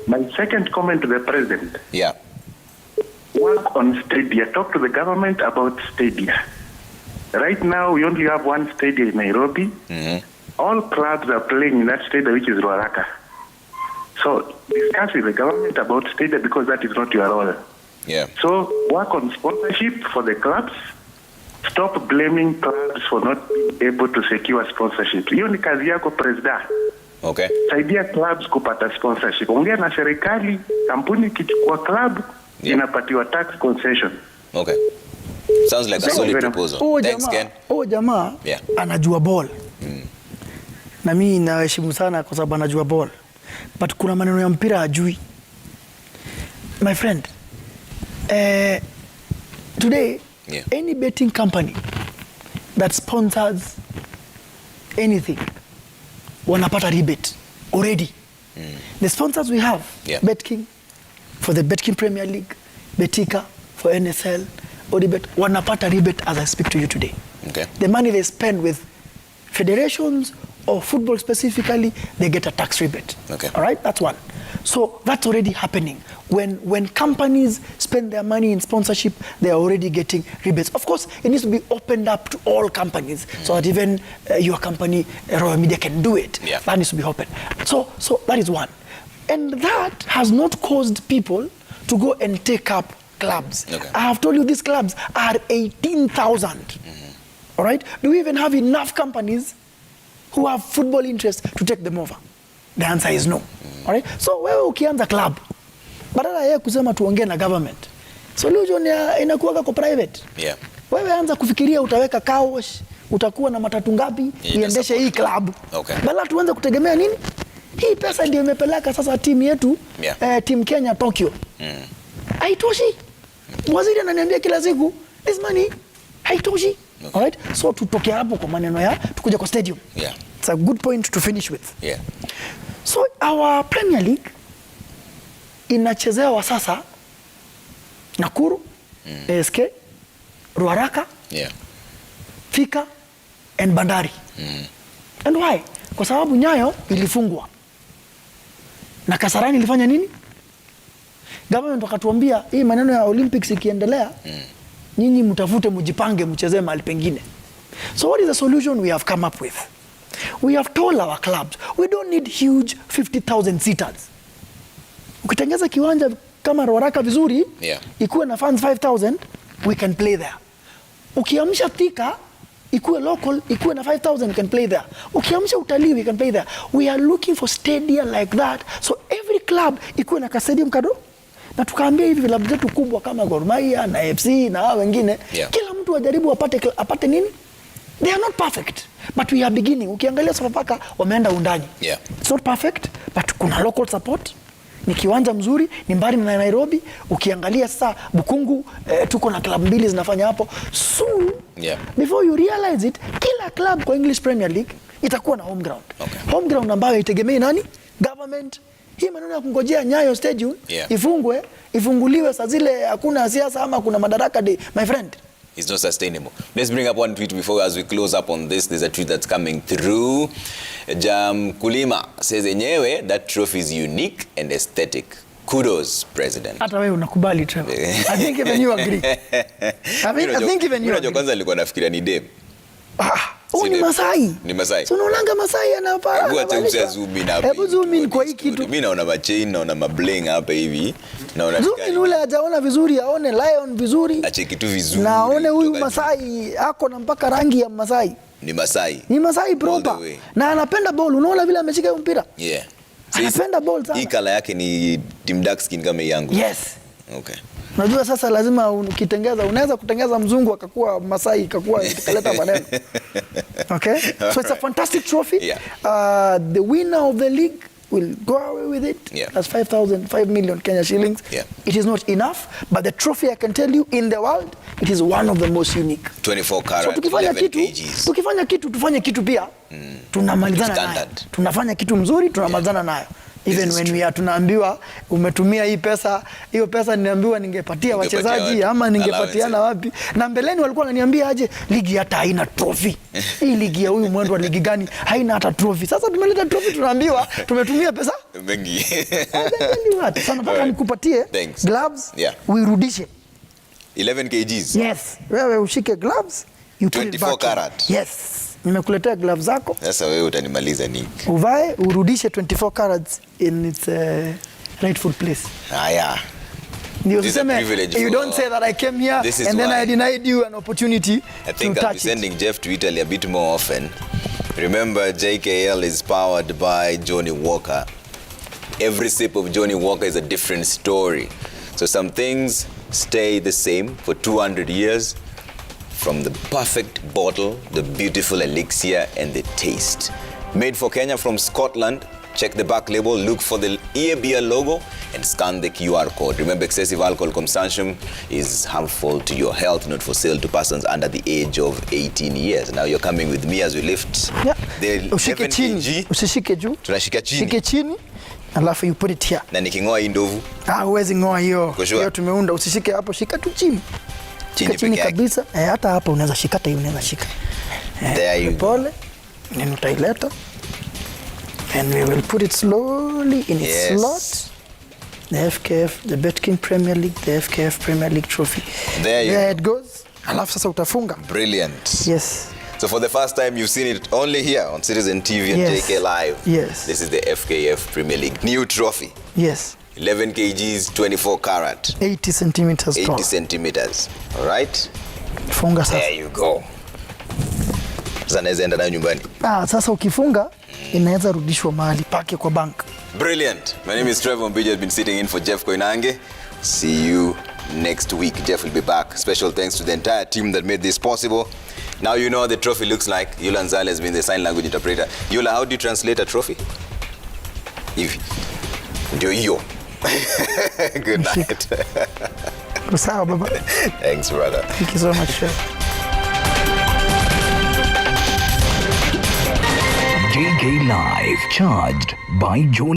My second comment to the president. Yeah. Work on stadia. Talk to the government about stadia. Right now, we only have one stadium in Nairobi. All clubs are playing in that stadium, which is Ruaraka. So discuss with the government about stadia, because that is not your role. Yeah. So work on sponsorship for the clubs. Stop blaming clubs for not being able to secure sponsorship. Hiyo ni kazi yako president. Okay. Saidia clubs kupata sponsorship. Ongea na serikali, kampuni kichukua club, inapatiwa tax concession. Okay. Sounds like a solid proposal. Thanks, Ken. Jamaa anajua ball. Na mimi naheshimu sana kwa sababu anajua ball. But kuna maneno ya mpira hajui. My friend, today, any betting company that sponsors anything wanapata rebate already. The sponsors we have, BetKing for the BetKing Premier League, Betika for NSL, Odibet, wanapata rebate as I speak to you today. Okay. The money they spend with federations or football specifically, they get a tax rebate. Okay. All right, that's one. So that's already happening. When companies spend their money in sponsorship, they are already getting rebates. Of course, it needs to be opened up to all companies so that even your company, Royal Media, can do it. Yeah. That needs to be open. So that is one. And that has not caused people to go and take up clubs. Okay. I have told you these clubs are 18,000. All right? Do we even have enough companies who have football interests to take them over? The answer is no. All right? So wewe ukianza club, badala yeye kusema tuongee na government, solution inakuwa kwa private. Yeah. Wewe anza kufikiria utaweka car wash, utakuwa na matatu ngapi, iendeshe hii club. Okay. Badala tuanze kutegemea nini? Hii pesa ndio imepeleka sasa timu yetu, team Kenya Tokyo. Haitoshi. Waziri ananiambia kila siku, this money haitoshi. Okay. All right? So tutoke hapo kwa maneno ya tukuja kwa stadium. Yeah. It's a good point to finish with. Yeah. So our Premier League inachezewa sasa Nakuru, ASK, Ruaraka, Thika and Bandari. And why? Kwa sababu Nyayo ilifungwa. Na Kasarani ilifanya nini? Government wakatuambia hii maneno ya Olympics ikiendelea, nyinyi mtafute mjipange mchezee mahali pengine. So what is the solution we have come up with? We have told our clubs, we don't need huge 50,000 seaters. Ukitengeza kiwanja kama Ruaraka vizuri, ikuwe na fans 5,000, we can play there. Ukiamsha Thika, ikuwe local, ikuwe na 5,000, we can play there. Ukiamsha Utalii, we can play there. We are looking for stadia like that, so every club ikuwe na stadium kado. Na tukaambia hivi vilabu zetu kubwa kama Gor Mahia na FC na hao wengine, kila mtu ajaribu apate nini? They are not perfect, but we are beginning. Ukiangalia Sofapaka wameenda undani. It's not perfect, but kuna local support. Ni kiwanja mzuri, ni mbali na Nairobi. Ukiangalia sasa Bukungu, tuko na club mbili zinafanya hapo. Soon, before you realize it, kila club kwa English Premier League itakuwa na home ground. Okay. Home ground ambayo itegemei nani? Government. Hii maneno ya kungojea Nyayo Stadium ifunguliwe saa zile hakuna siasa ama kuna madaraka my friend. It's not sustainable. Let's bring up one tweet before as we close up on this. There's a tweet that's coming through. Jam Kulima says, enyewe, that trophy is unique and aesthetic. Kudos, President. Hata wewe unakubali, Trevor. I think even you agree. I think even you agree. Kwanza nilikuwa nafikiria ni dem. Ni Masai. Ni Masai. So unaonanga Masai anapara. Hebu zoom in kwa hii kitu. Mimi naona machain, naona mabling hapa hivi. Naona zoom in ule hajaona vizuri, aone lion vizuri. Acheki tu vizuri. Na aone huyu Masai ako na mpaka rangi ya Masai. Ni Masai. Ni Masai proper. Na anapenda ball. Unaona vile ameshika hiyo mpira? Yeah. Anapenda ball sana. Hii color yake ni dim dark skin kama yangu. Yes. Okay. Unajua sasa lazima ukitengeza, unaweza kutengeza mzungu akakuwa Masai akakuwa ikaleta maneno. Okay? So it's a fantastic trophy. Yeah. The winner of the league will go away with it. Yeah. That's 5 million Kenya shillings. Yeah. It is not enough, but the trophy, I can tell you, in the world, it is one of the most unique. 24 karat, so tukifanya 11 kitu, kgs. Tukifanya kitu, tufanye kitu pia. Tunamalizana nayo. Tunafanya kitu mzuri, tunamalizana nayo. Even when we are tunaambiwa umetumia hii pesa, hiyo pesa niambiwa ningepatia wachezaji ama ningepatiana wapi. Na mbeleni walikuwa wananiambia aje ligi hata haina trophy. Hii ligi ya huyu mwendo wa ligi gani haina hata trophy. Sasa tumeleta trophy tunaambiwa tumetumia pesa mengi. Sasa nataka nikupatie gloves uirudishe. 11 kgs. Yes. Wewe ushike gloves, you put it back. 24 karat. Yes. Nimekuletea gloves zako. Sasa wewe utanimaliza Nick. Uvae urudishe 24 carats in its rightful place. Haya. You don't say that I came here and then I denied you an opportunity. I think I'll be sending Jeff to Italy a bit more often. Remember, JKL is powered by Johnny Walker. Every sip of Johnny Walker is a different story. So some things stay the same for 200 years. From the perfect bottle, the beautiful elixir, and the taste. Made for Kenya from Scotland. Check the back label, look for the EABL logo, and scan the QR code. Remember, excessive alcohol consumption is harmful to your health, not for sale to persons under the age of 18 years. Now you're coming with me as we lift the 11 kg. Usishike juu. Tunashika chini. Shike chini. Alafu you put it here. Na nikingoa hii ndovu. Huwezi ngoa hiyo. Hiyo tumeunda, usishike hapo, shika tu chini. Chini kabisa. Hata hapa unaweza shika, hata hiyo unaweza shika. There you pole. Nini utaileta. And we will put it slowly in its slot. The FKF, the Betking Premier League, the FKF Premier League trophy. There it goes. Alafu sasa utafunga. Brilliant. Yes. So for the first time, you've seen it only here on Citizen TV and JKLive. Yes. This is the FKF Premier League new trophy. Yes. 11 kgs, 24 karat. 80 centimeters tall. 80 centimeters. All right? Funga sasa. There you go. Sasa naweza enda nayo nyumbani. Sasa ukifunga inaweza rudishwa mahali pake kwa bank. Brilliant. My name is Trevor Mbija. I've been sitting in for Jeff Koinange. See you next week. Jeff will be back. Special thanks to the entire team that made this possible. Now you know how the trophy looks like. Yula Nzale has been the sign language interpreter. Yula, how do you translate a trophy? Hivi. Ndio hiyo. Good night. Sawa baba. Thanks, brother. Thank you so much, Chef. JKLive, charged by John.